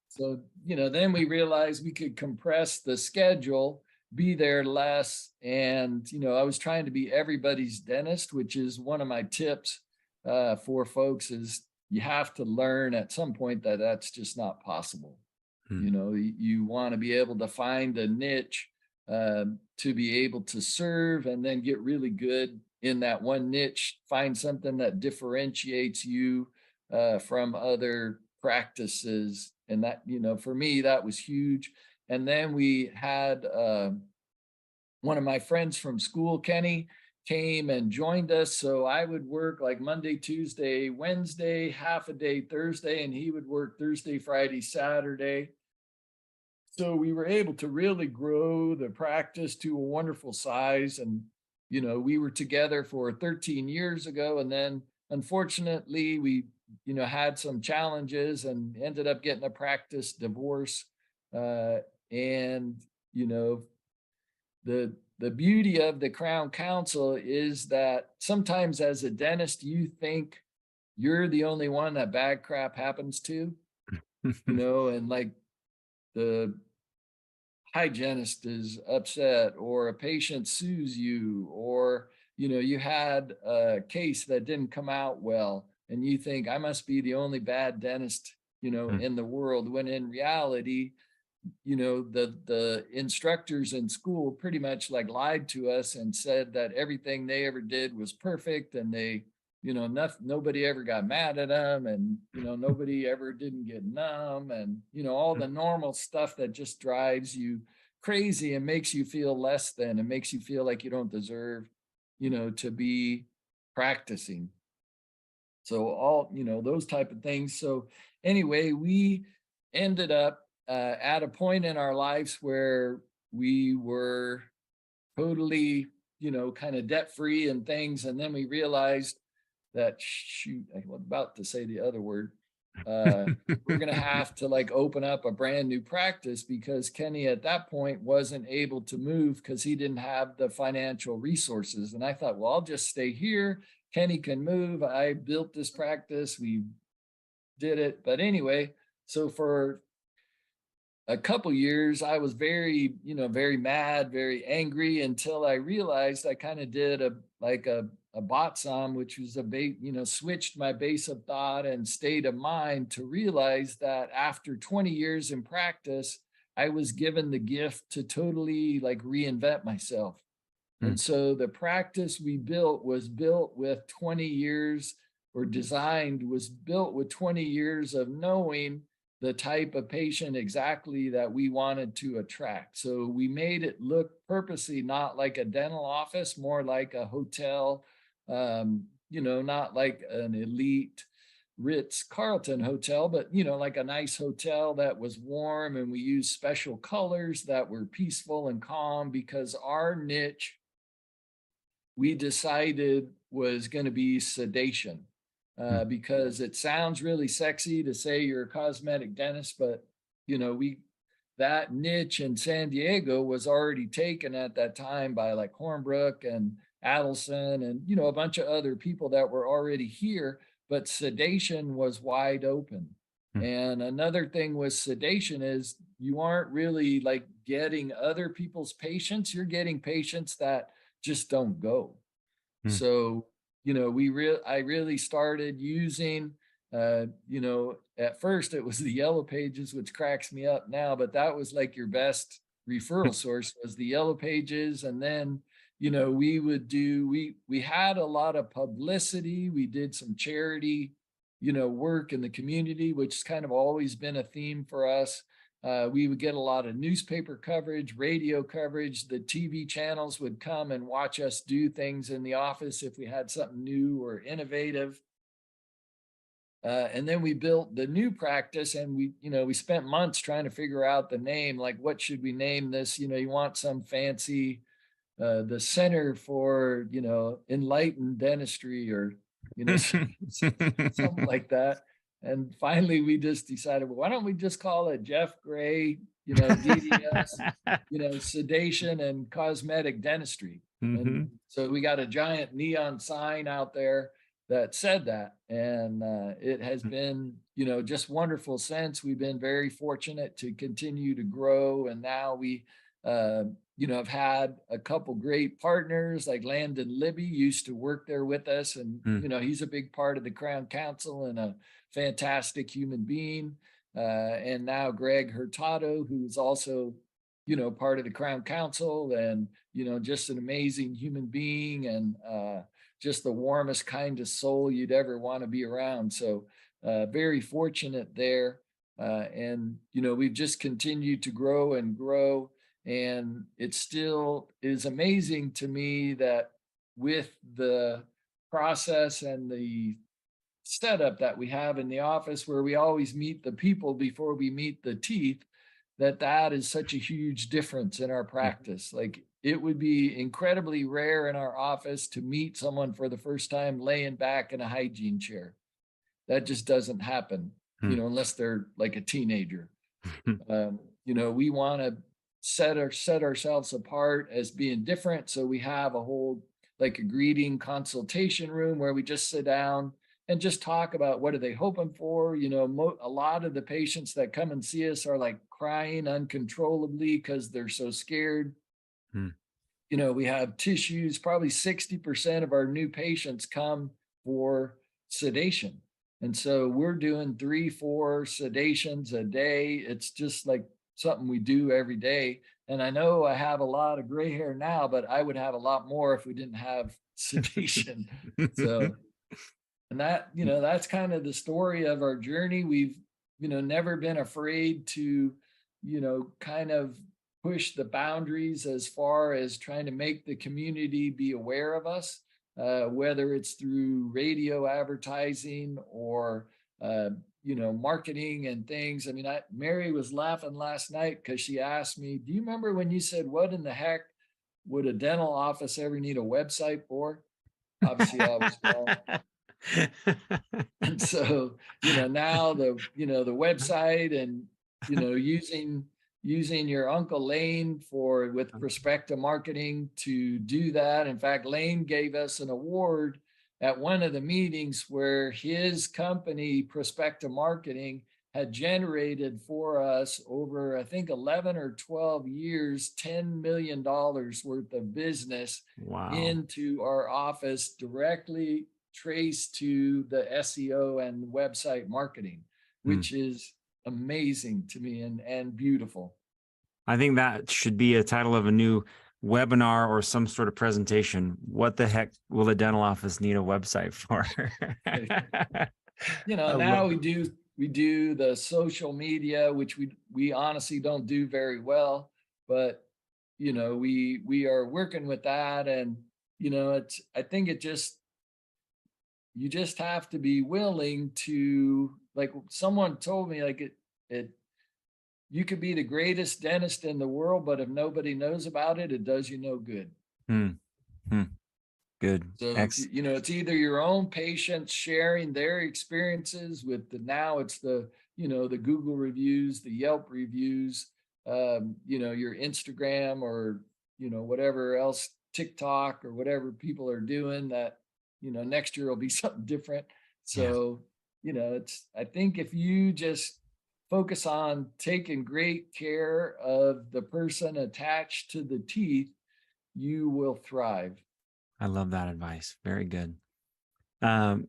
S8: So, then we realized we could compress the schedule, be there less. And, I was trying to be everybody's dentist, which is one of my tips for folks, is you have to learn at some point that that's just not possible. You want to be able to find a niche to be able to serve, and then get really good in that one niche, find something that differentiates you from other practices. And that, for me, that was huge. And then we had one of my friends from school, Kenny, came and joined us. So I would work like Monday, Tuesday, Wednesday, half a day Thursday, and he would work Thursday, Friday, Saturday. So we were able to really grow the practice to a wonderful size. And, we were together for 13 years ago. And then unfortunately, we, had some challenges and ended up getting a practice divorce. And, the beauty of the Crown Council is that sometimes as a dentist, you think you're the only one that bad crap happens to, and like the hygienist is upset, or a patient sues you, or, you had a case that didn't come out well, and you think I must be the only bad dentist, in the world, when in reality, the instructors in school pretty much like lied to us and said that everything they ever did was perfect, and they, nobody ever got mad at them, and, nobody ever didn't get numb, and, all the normal stuff that just drives you crazy and makes you feel less than, and makes you feel like you don't deserve, to be practicing. So all, those type of things. So anyway, we ended up at a point in our lives where we were totally, kind of debt free and things. And then we realized that, shoot, I was about to say the other word. We're going to have to like open up a brand new practice, because Kenny at that point wasn't able to move because he didn't have the financial resources. And I thought, well, I'll just stay here. Kenny can move. I built this practice. We did it. But anyway, so for a couple years, I was very, very mad, very angry, until I realized I kind of did a BOTSOM, which was switched my base of thought and state of mind to realize that after 20 years in practice, I was given the gift to totally like reinvent myself. And so the practice we built was built with 20 years, or designed was built with 20 years of knowing the type of patient exactly that we wanted to attract. So we made it look purposely not like a dental office, more like a hotel, not like an elite Ritz-Carlton hotel, but like a nice hotel that was warm, and we used special colors that were peaceful and calm because our niche, we decided, was going to be sedation. Because it sounds really sexy to say you're a cosmetic dentist, but that niche in San Diego was already taken at that time by like Hornbrook and Adelson and a bunch of other people that were already here, but sedation was wide open. And another thing with sedation is you aren't really like getting other people's patients, you're getting patients that just don't go. So I really started using, at first it was the Yellow Pages, which cracks me up now, but that was like your best referral source was the Yellow Pages. And then, we had a lot of publicity. We did some charity, work in the community, which has kind of always been a theme for us. We would get a lot of newspaper coverage, radio coverage. The TV channels would come and watch us do things in the office if we had something new or innovative. And then we built the new practice, and we spent months trying to figure out the name, like what should we name this? You want some fancy, the Center for, Enlightened Dentistry or, something like that. And finally, we just decided, well, why don't we just call it Jeff Gray, DDS, sedation and cosmetic dentistry. And so we got a giant neon sign out there that said that. And it has been, just wonderful since. We've been very fortunate to continue to grow. And now we, have had a couple great partners like Landon Libby used to work there with us. And, he's a big part of the Crown Council and a fantastic human being. And now Greg Hurtado, who's also, part of the Crown Council and, just an amazing human being and just the warmest kind of soul you'd ever want to be around. So very fortunate there. And, we've just continued to grow and grow. And it still is amazing to me that with the process and the setup that we have in the office where we always meet the people before we meet the teeth, that is such a huge difference in our practice. Like it would be incredibly rare in our office to meet someone for the first time laying back in a hygiene chair. That just doesn't happen, unless they're like a teenager. We want to set ourselves apart as being different. So we have a whole, like a greeting consultation room where we just sit down and just talk about what are they hoping for. A lot of the patients that come and see us are like crying uncontrollably because they're so scared. We have tissues. Probably 60% of our new patients come for sedation. And so we're doing 3-4 sedations a day. It's just like something we do every day. And I know I have a lot of gray hair now, but I would have a lot more if we didn't have sedation. So, and that, that's kind of the story of our journey. We've, never been afraid to, kind of push the boundaries as far as trying to make the community be aware of us, whether it's through radio advertising or, marketing and things. I mean, Mary was laughing last night because she asked me, do you remember when you said, what in the heck would a dental office ever need a website for? Obviously I was wrong. And so, now the website and, using your Uncle Lane with Prospecta Marketing to do that. In fact, Lane gave us an award at one of the meetings where his company, Prospecta Marketing, had generated for us over, I think, 11 or 12 years, $10 million worth of business into our office, directly traced to the SEO and website marketing, which is amazing to me and beautiful.
S1: I think that should be a title of a new webinar or some sort of presentation. What the heck will a dental office need a website for?
S8: Now we do we do the social media, which we honestly don't do very well, but you know, we are working with that. And, you know, I think you just have to be willing to, like someone told me, like you could be the greatest dentist in the world, but if nobody knows about it, it does you no good.
S1: Hmm. Hmm. Good.
S8: So,
S1: Ex-
S8: you know, it's either your own patients sharing their experiences with now it's the, you know, the Google reviews, the Yelp reviews, you know, your Instagram or, you know, whatever else, TikTok or whatever people are doing that, you know, next year will be something different.
S1: Yeah.
S8: So, you know, I think if you just focus on taking great care of the person attached to the teeth, you will thrive.
S1: I love that advice. Very good.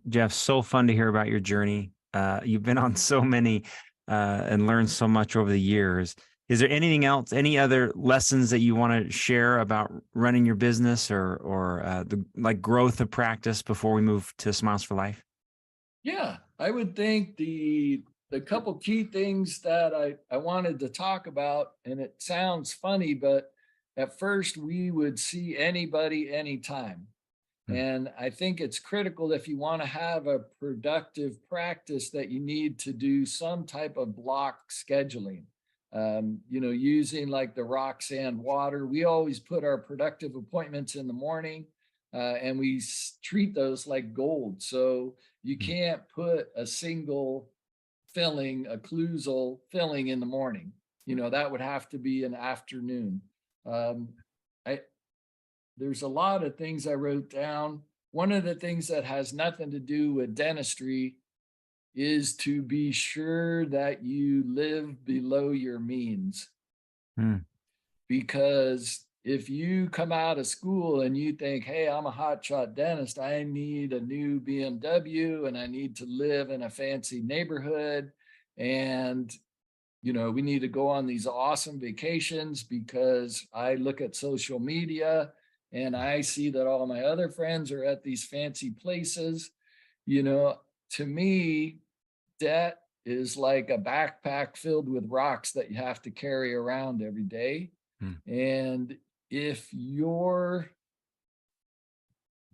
S1: Jeff, so fun to hear about your journey. You've been on so many and learned so much over the years. Is there anything else, any other lessons that you want to share about running your business or the like growth of practice before we move to Smiles for Life?
S8: Yeah, I would think the couple key things that I wanted to talk about, and it sounds funny, but at first we would see anybody anytime.
S1: Hmm.
S8: And I think it's critical if you want to have a productive practice that you need to do some type of block scheduling. You know, using like the Roxanne water. We always put our productive appointments in the morning, and we treat those like gold. So you
S1: Hmm.
S8: can't put a single filling, occlusal filling in the morning. You know, that would have to be an afternoon. Um, I there's a lot of things I wrote down. One of the things that has nothing to do with dentistry is to be sure that you live below your means.
S1: Hmm.
S8: Because if you come out of school and you think, hey, I'm a hotshot dentist, I need a new BMW and I need to live in a fancy neighborhood. And, you know, we need to go on these awesome vacations because I look at social media and I see that all my other friends are at these fancy places. You know, to me, debt is like a backpack filled with rocks that you have to carry around every day.
S1: Hmm.
S8: And if you're,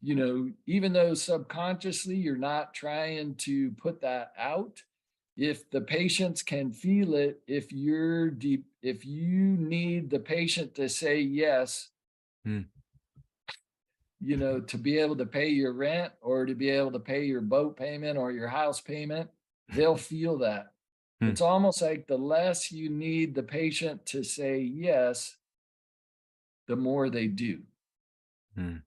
S8: you know, even though subconsciously you're not trying to put that out, if the patients can feel it, if you're deep, if you need the patient to say yes,
S1: Hmm.
S8: you know, to be able to pay your rent or to be able to pay your boat payment or your house payment, they'll feel that.
S1: Hmm.
S8: It's almost like the less you need the patient to say yes, the more they do
S1: Hmm.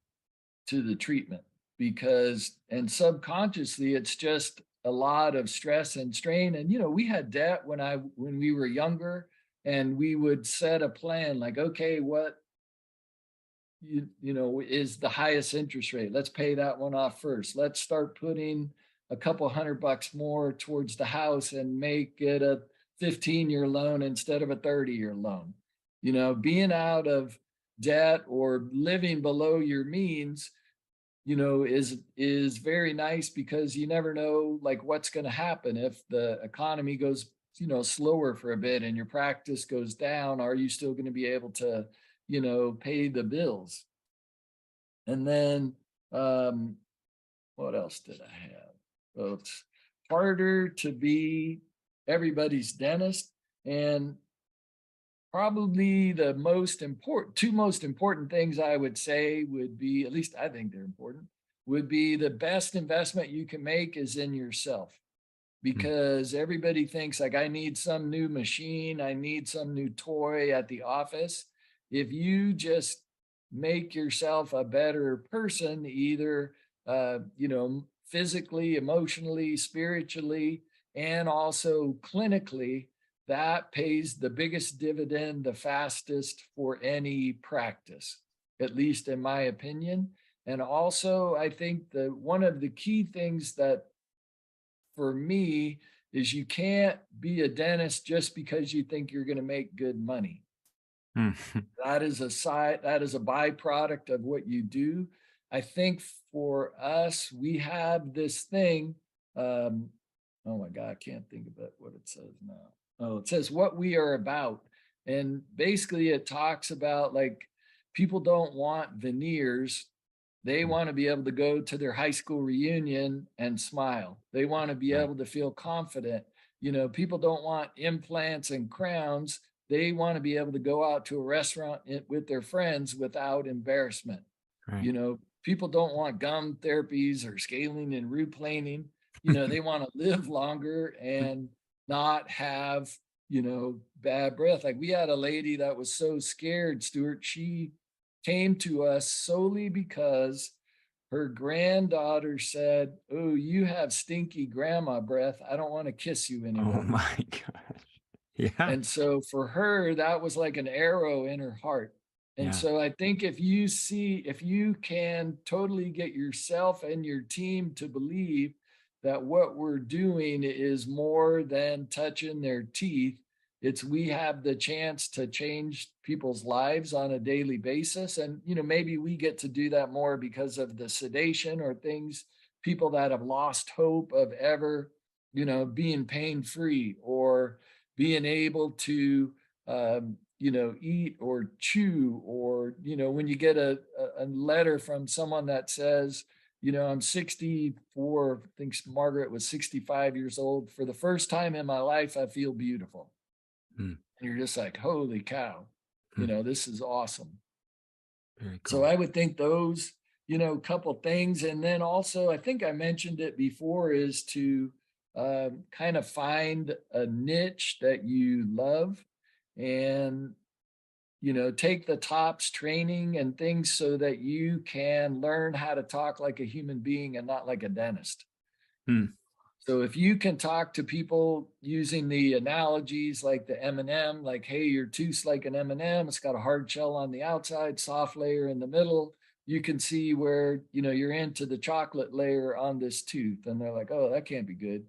S8: to the treatment. Because, and subconsciously, it's just a lot of stress and strain. And, you know, we had debt when we were younger, and we would set a plan like, okay, what, you know, is the highest interest rate? Let's pay that one off first. Let's start putting a couple $100 more towards the house and make it a 15-year loan instead of a 30-year loan. You know, being out of debt or living below your means, you know, is very nice because you never know like what's going to happen if the economy goes, you know, slower for a bit and your practice goes down. Are you still going to be able to, you know, pay the bills? And then what else did I have? Well, it's harder to be everybody's dentist. And probably the two most important things I would say would be, at least I think they're important, would be the best investment you can make is in yourself. Because everybody thinks like, I need some new machine, I need some new toy at the office. If you just make yourself a better person, either, you know, physically, emotionally, spiritually, and also clinically, that pays the biggest dividend the fastest for any practice, at least in my opinion. And also, I think that one of the key things that for me is you can't be a dentist just because you think you're going to make good money.
S1: Hmm.
S8: That is a byproduct of what you do. I think for us, we have this thing. oh my God, I can't think of it, what it says now. Oh, it says what we are about. And basically it talks about like people don't want veneers. They want to be able to go to their high school reunion and smile. They want to be
S1: Right.
S8: able to feel confident. You know, people don't want implants and crowns. They want to be able to go out to a restaurant with their friends without embarrassment.
S1: Right.
S8: You know, people don't want gum therapies or scaling and root planing. You know, they want to live longer and not have, you know, bad breath. Like we had a lady that was so scared, Stuart, she came to us solely because her granddaughter said, "Oh, you have stinky grandma breath. I don't want to kiss you
S1: Oh
S8: anymore."
S1: my gosh. Yeah.
S8: And so for her, that was like an arrow in her heart. And
S1: Yeah.
S8: so I think if you can totally get yourself and your team to believe that what we're doing is more than touching their teeth, it's we have the chance to change people's lives on a daily basis. And, you know, maybe we get to do that more because of the sedation or things, people that have lost hope of ever, you know, being pain free or being able to, you know, eat or chew, or, you know, when you get a letter from someone that says, you know, I'm 64, I think Margaret was 65 years old. For the first time in my life, I feel beautiful.
S1: Hmm.
S8: And you're just like, holy cow, you
S1: Hmm.
S8: know, this is awesome.
S1: Very
S8: So
S1: cool.
S8: I would think those, you know, couple things. And then also, I think I mentioned it before, is to kind of find a niche that you love and, you know, take the TOPS training and things so that you can learn how to talk like a human being and not like a dentist.
S1: Hmm.
S8: So if you can talk to people using the analogies like the M&M, like, hey, your tooth's like an M&M, it's got a hard shell on the outside, soft layer in the middle. You can see where, you know, you're into the chocolate layer on this tooth. And they're like, oh, that can't be good.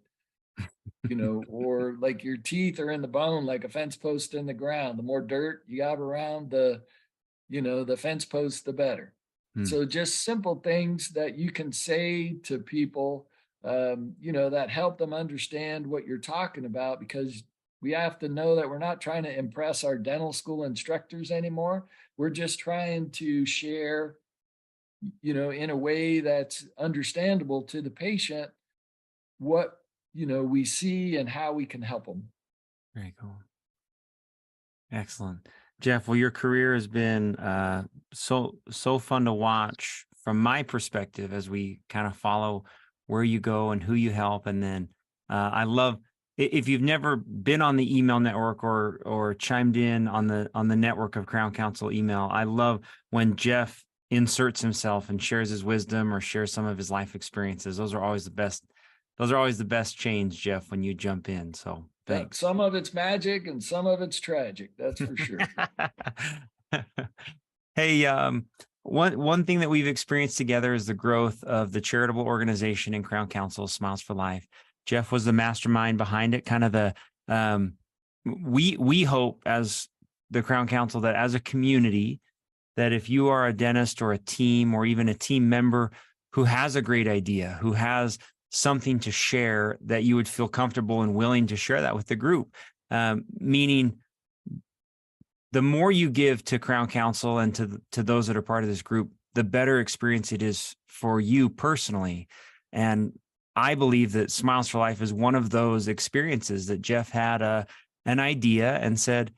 S8: You know, or like your teeth are in the bone, like a fence post in the ground. The more dirt you got around the, you know, the fence post, the better.
S1: Hmm.
S8: So just simple things that you can say to people, you know, that help them understand what you're talking about, because we have to know that we're not trying to impress our dental school instructors anymore. We're just trying to share, you know, in a way that's understandable to the patient, what, you know, we see and how we can help them.
S1: Very cool. Excellent. Jeff, well, your career has been so fun to watch from my perspective as we kind of follow where you go and who you help. And then I love, if you've never been on the email network or chimed in on the network of Crown Council email, I love when Jeff inserts himself and shares his wisdom or shares some of his life experiences. Those are always the best. Those are always the best chains, Jeff, when you jump in. So thanks.
S8: Some of it's magic and some of it's tragic. That's for sure.
S1: Hey, one thing that we've experienced together is the growth of the charitable organization in Crown Council, Smiles for Life. Jeff was the mastermind behind it. Kind of the we hope as the Crown Council that as a community, that if you are a dentist or a team or even a team member who has a great idea, who has something to share, that you would feel comfortable and willing to share that with the group. Meaning, the more you give to Crown Council and to those that are part of this group, the better experience it is for you personally. And I believe that Smiles for Life is one of those experiences that Jeff had an idea and said,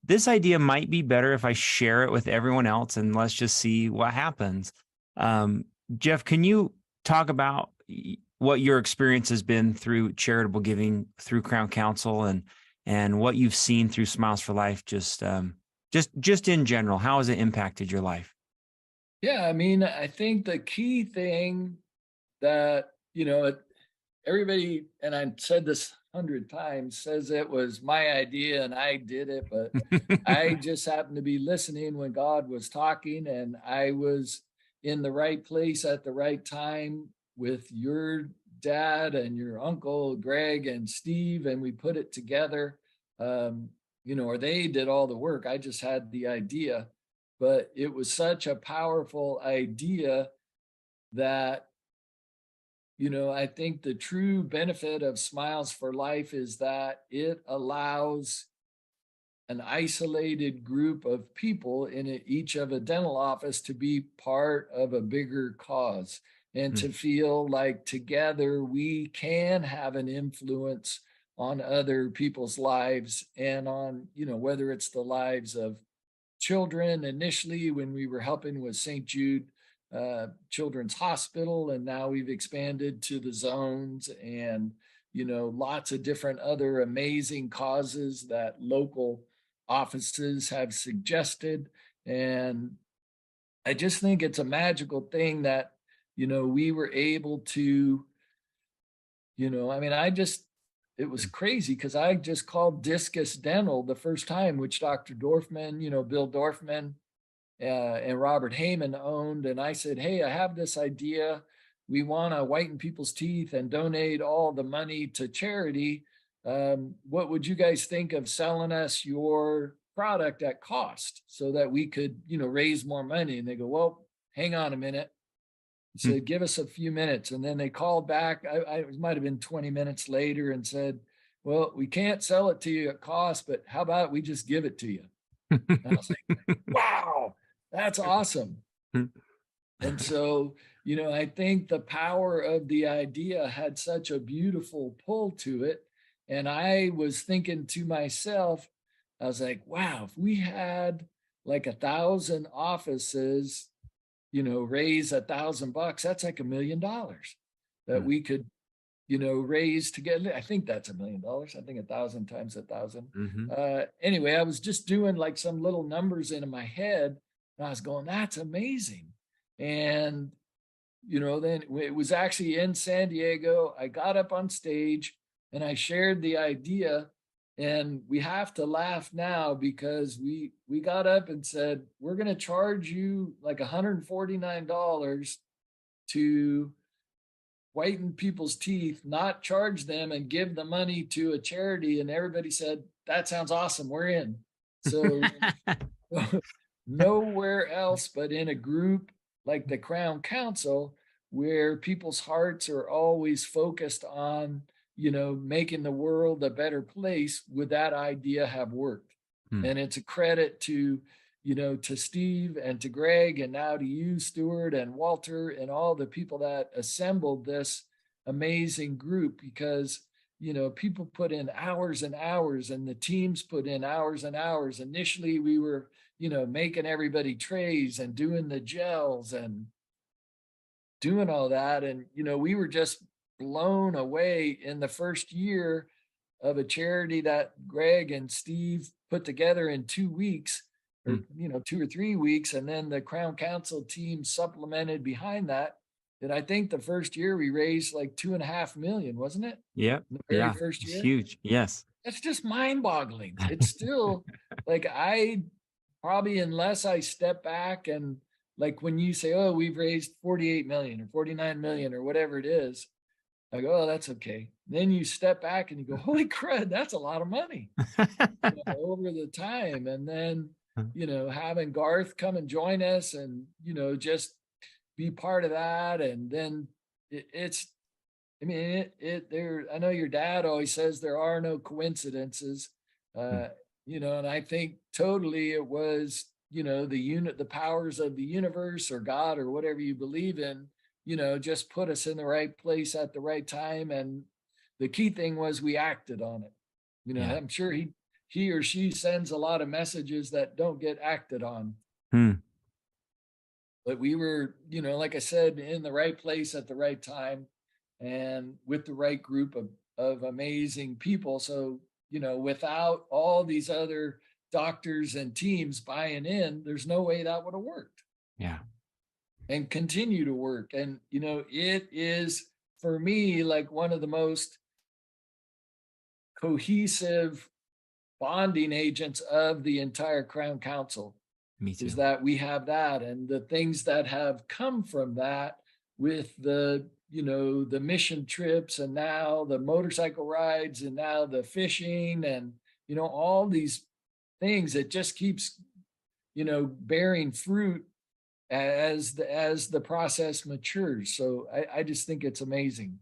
S1: this idea might be better if I share it with everyone else and let's just see what happens. Jeff, can you talk about what your experience has been through charitable giving through Crown Council and what you've seen through Smiles for Life, just in general? How has it impacted your life?
S8: Yeah, I mean, I think the key thing that, you know, everybody, and I said this 100 times, says it was my idea and I did it, but I just happened to be listening when God was talking, and I was in the right place at the right time with your dad and your uncle Greg and Steve, and we put it together. You know, or they did all the work. I just had the idea, but it was such a powerful idea that I think the true benefit of Smiles for Life is that it allows an isolated group of people in each of a dental office to be part of a bigger cause and to feel like together we can have an influence on other people's lives and on, whether it's the lives of children initially when we were helping with St. Jude Children's Hospital, and now we've expanded to the zones and, lots of different other amazing causes that local offices have suggested. And I just think it's a magical thing that, we were able to, it was crazy because I just called Discus Dental the first time, which Dr. Dorfman, Bill Dorfman and Robert Heyman owned. And I said, hey, I have this idea. We want to whiten people's teeth and donate all the money to charity. What would you guys think of selling us your product at cost so that we could, raise more money? And they go, well, hang on a minute. I said, give us a few minutes. And then they called back. It might have been 20 minutes later and said, well, we can't sell it to you at cost, but how about we just give it to you? And I was like, wow, that's awesome. And so, I think the power of the idea had such a beautiful pull to it. And I was thinking to myself, I was like, wow, if we had like 1,000 offices, raise $1,000, that's like $1 million that we could, raise together. I think that's $1 million. I think 1,000 times 1,000. Anyway, I was just doing like some little numbers in my head and I was going, that's amazing. And, then it was actually in San Diego. I got up on stage and I shared the idea. And we have to laugh now because we got up and said, we're going to charge you like $149 to whiten people's teeth, not charge them and give the money to a charity. And everybody said, that sounds awesome. We're in. So nowhere else but in a group like the Crown Council, where people's hearts are always focused on making the world a better place, would that idea have worked? And it's a credit to, to Steve and to Greg and now to you, Stuart and Walter and all the people that assembled this amazing group, because, people put in hours and hours and the teams put in hours and hours. Initially, we were, making everybody trays and doing the gels and doing all that. And, we were just blown away in the first year of a charity that Greg and Steve put together in 2 weeks or 2 or 3 weeks, and then the Crown Council team supplemented behind that. And I think the first year we raised like 2.5 million, wasn't it?
S1: Yeah.
S8: The very first year.
S1: Huge. Yes.
S8: That's just mind-boggling. It's still like I probably, unless I step back and like when you say, oh, we've raised 48 million or 49 million or whatever it is, I go, oh, that's okay. Then you step back and you go, holy crud, that's a lot of money over the time. And then, having Garth come and join us and, just be part of that. And then I know your dad always says there are no coincidences, and I think totally it was, the powers of the universe or God or whatever you believe in, just put us in the right place at the right time. And the key thing was we acted on it. I'm sure he or she sends a lot of messages that don't get acted on. But we were, like I said, in the right place at the right time and with the right group of amazing people. So, without all these other doctors and teams buying in, there's no way that would have worked.
S1: Yeah.
S8: And continue to work. And, it is for me, like one of the most cohesive bonding agents of the entire Crown Council.
S1: Me too.
S8: Is that we have that and the things that have come from that with the, the mission trips and now the motorcycle rides and now the fishing and, all these things. It just keeps, bearing fruit as the process matures. So I just think it's amazing.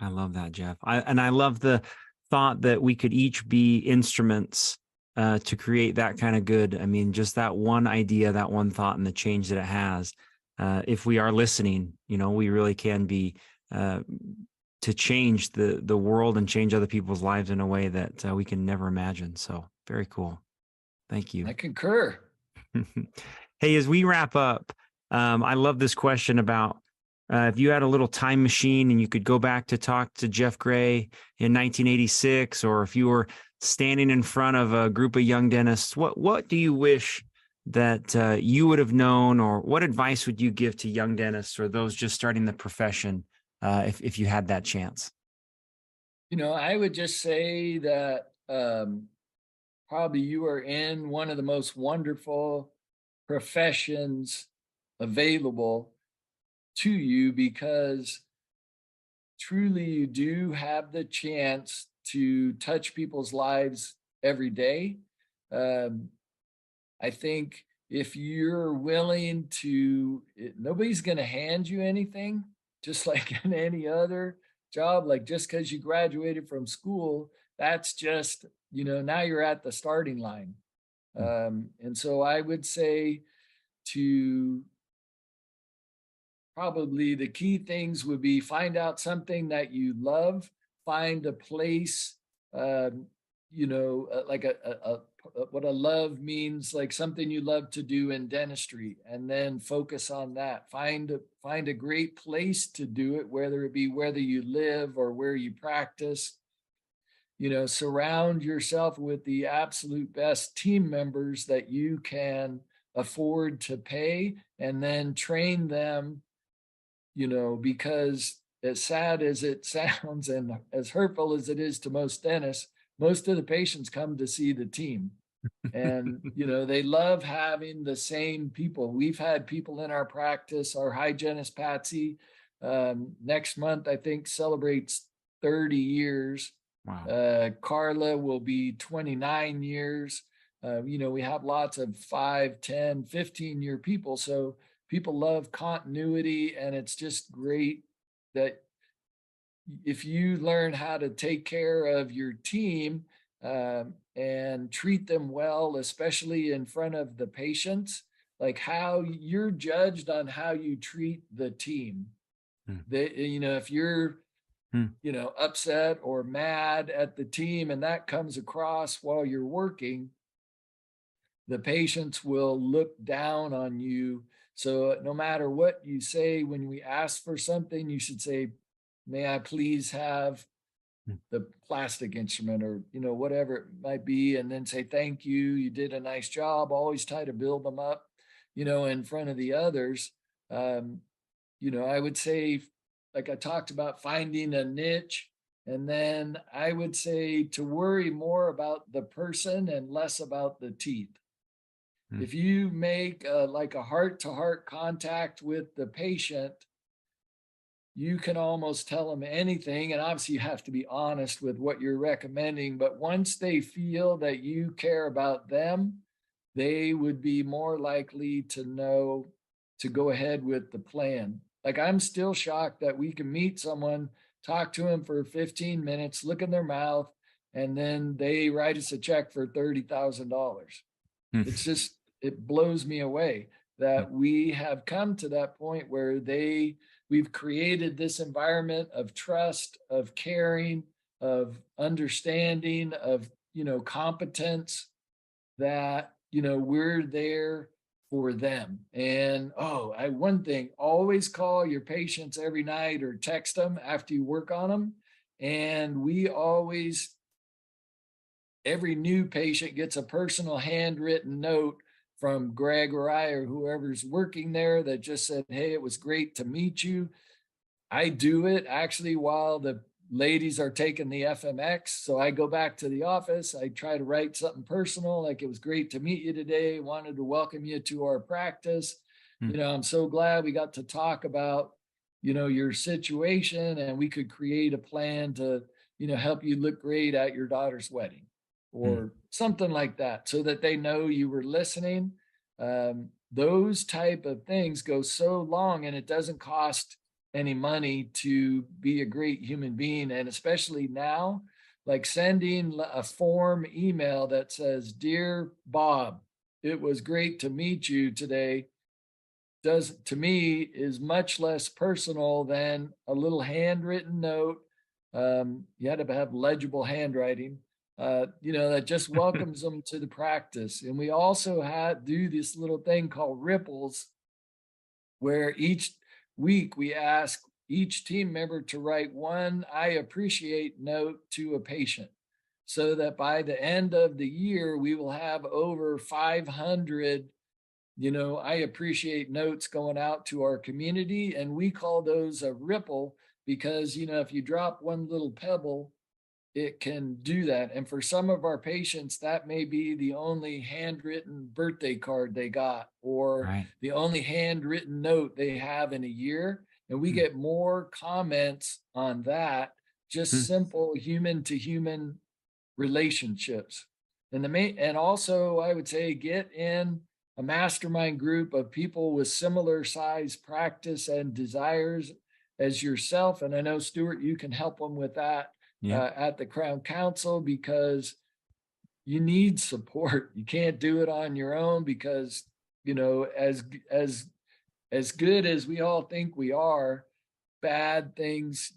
S1: I love that, Jeff. I love the thought that we could each be instruments to create that kind of good. I mean, just that one idea, that one thought, and the change that it has. If we are listening, we really can be to change the world and change other people's lives in a way that we can never imagine. So very cool. Thank you.
S8: I concur.
S1: Hey, as we wrap up, I love this question about if you had a little time machine and you could go back to talk to Jeff Gray in 1986, or if you were standing in front of a group of young dentists, what do you wish that you would have known, or what advice would you give to young dentists or those just starting the profession if you had that chance?
S8: I would just say that probably you are in one of the most wonderful professions available to you, because truly you do have the chance to touch people's lives every day. I think if you're willing to, nobody's going to hand you anything, just like in any other job. Like just because you graduated from school, that's just, now you're at the starting line. And so I would say to probably the key things would be find out something that you love, find a place, like what a love means, like something you love to do in dentistry, and then focus on that. Find a great place to do it, whether it be whether you live or where you practice. Surround yourself with the absolute best team members that you can afford to pay, and then train them, because as sad as it sounds and as hurtful as it is to most dentists, most of the patients come to see the team. And, they love having the same people. We've had people in our practice, our hygienist, Patsy, next month, I think, celebrates 30 years.
S1: Wow.
S8: Carla will be 29 years. We have lots of 5, 10, 15-year people. So people love continuity, and it's just great that if you learn how to take care of your team and treat them well, especially in front of the patients, like how you're judged on how you treat the team. If you're upset or mad at the team and that comes across while you're working, the patients will look down on you. So no matter what you say, when we ask for something, you should say, may I please have the plastic instrument, or, whatever it might be, and then say, thank you, you did a nice job. Always try to build them up, in front of the others. I would say, like I talked about, finding a niche. And then I would say to worry more about the person and less about the teeth. If you make like a heart-to-heart contact with the patient, you can almost tell them anything. And obviously you have to be honest with what you're recommending. But once they feel that you care about them, they would be more likely to know to go ahead with the plan. Like I'm still shocked that we can meet someone, talk to them for 15 minutes, look in their mouth, and then they write us a check for $30,000. It's just, it blows me away that we have come to that point where we've created this environment of trust, of caring, of understanding, of, competence, that, we're there for them. And one thing, always call your patients every night or text them after you work on them. And we always, every new patient gets a personal handwritten note from Greg or I or whoever's working there that just said, hey, it was great to meet you. I do it actually while the ladies are taking the FMX. So I go back to the office. I try to write something personal, like, it was great to meet you today. Wanted to welcome you to our practice. I'm so glad we got to talk about, your situation, and we could create a plan to, help you look great at your daughter's wedding or something like that, so that they know you were listening. those type of things go so long, and it doesn't cost any money to be a great human being. And especially now, like sending a form email that says, "Dear Bob, it was great to meet you today," does, to me, is much less personal than a little handwritten note. You had to have legible handwriting, that just welcomes them to the practice. And we also do this little thing called ripples, where each week we ask each team member to write one "I appreciate" note to a patient, so that by the end of the year, we will have over 500, "I appreciate" notes going out to our community. And we call those a ripple because, if you drop one little pebble, it can do that. And for some of our patients, that may be the only handwritten birthday card they got, or
S1: Right.
S8: the only handwritten note they have in a year. And we get more comments on that, just simple human to human relationships. And also, I would say, get in a mastermind group of people with similar size practice and desires as yourself. And I know, Stuart, you can help them with that at the Crown Council, because you need support. You can't do it on your own, because, as good as we all think we are, bad things,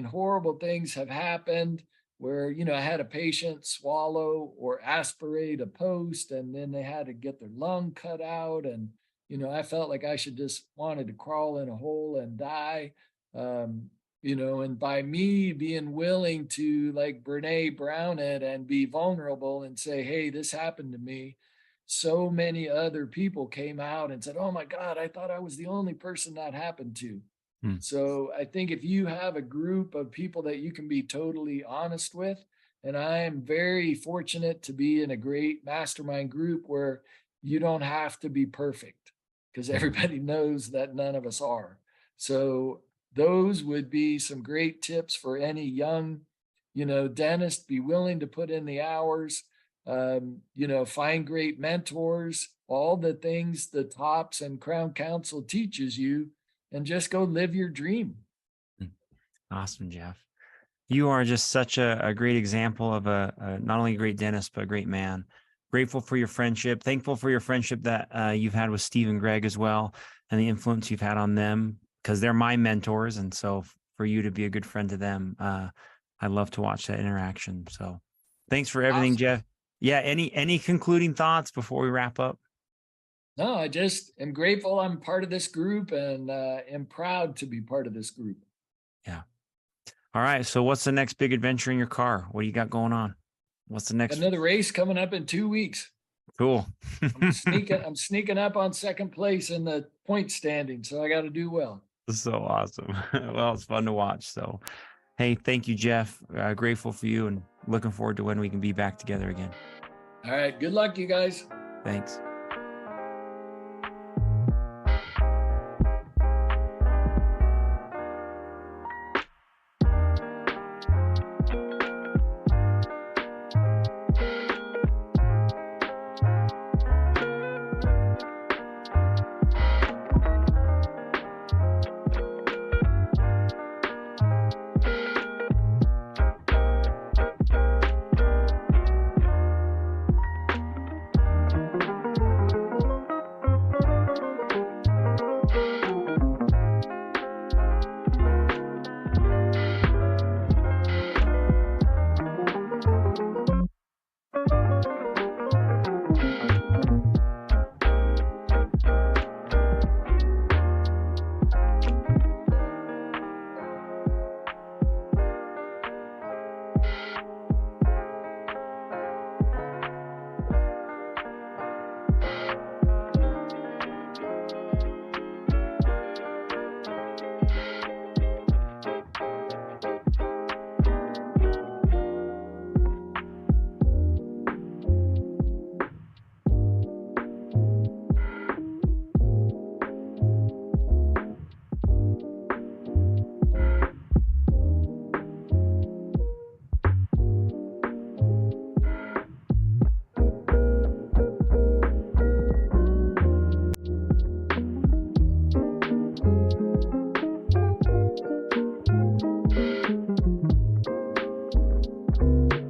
S8: horrible things have happened where, I had a patient swallow or aspirate a post, and then they had to get their lung cut out. And, I felt like I should just wanted to crawl in a hole and die. And by me being willing to, like Brene Brown it, and be vulnerable and say, "Hey, this happened to me," so many other people came out and said, "Oh my God, I thought I was the only person that happened to." So I think if you have a group of people that you can be totally honest with, and I am very fortunate to be in a great mastermind group where you don't have to be perfect, because everybody knows that none of us are. So those would be some great tips for any young, dentist. Be willing to put in the hours, find great mentors, all the things the TOPS and Crown Council teaches you, and just go live your dream.
S1: Awesome, Jeff. You are just such a great example of a not only a great dentist, but a great man. Grateful for your friendship. Thankful for your friendship that you've had with Steve and Greg as well, and the influence you've had on them, because they're my mentors. And so for you to be a good friend to them, I love to watch that interaction. So thanks for everything,
S8: Awesome.
S1: Jeff. Yeah. Any concluding thoughts before we wrap up?
S8: No, I just am grateful I'm part of this group, and am proud to be part of this group.
S1: Yeah. All right. So what's the next big adventure in your car? What do you got going on? What's the next?
S8: Another race coming up in 2 weeks.
S1: Cool.
S8: I'm sneaking up on second place in the point standing, so I got to do well.
S1: So awesome. Well, it's fun to watch. So, hey, thank you, Jeff. Grateful for you, and looking forward to when we can be back together again.
S8: All right. Good luck, you guys.
S1: Thanks. you.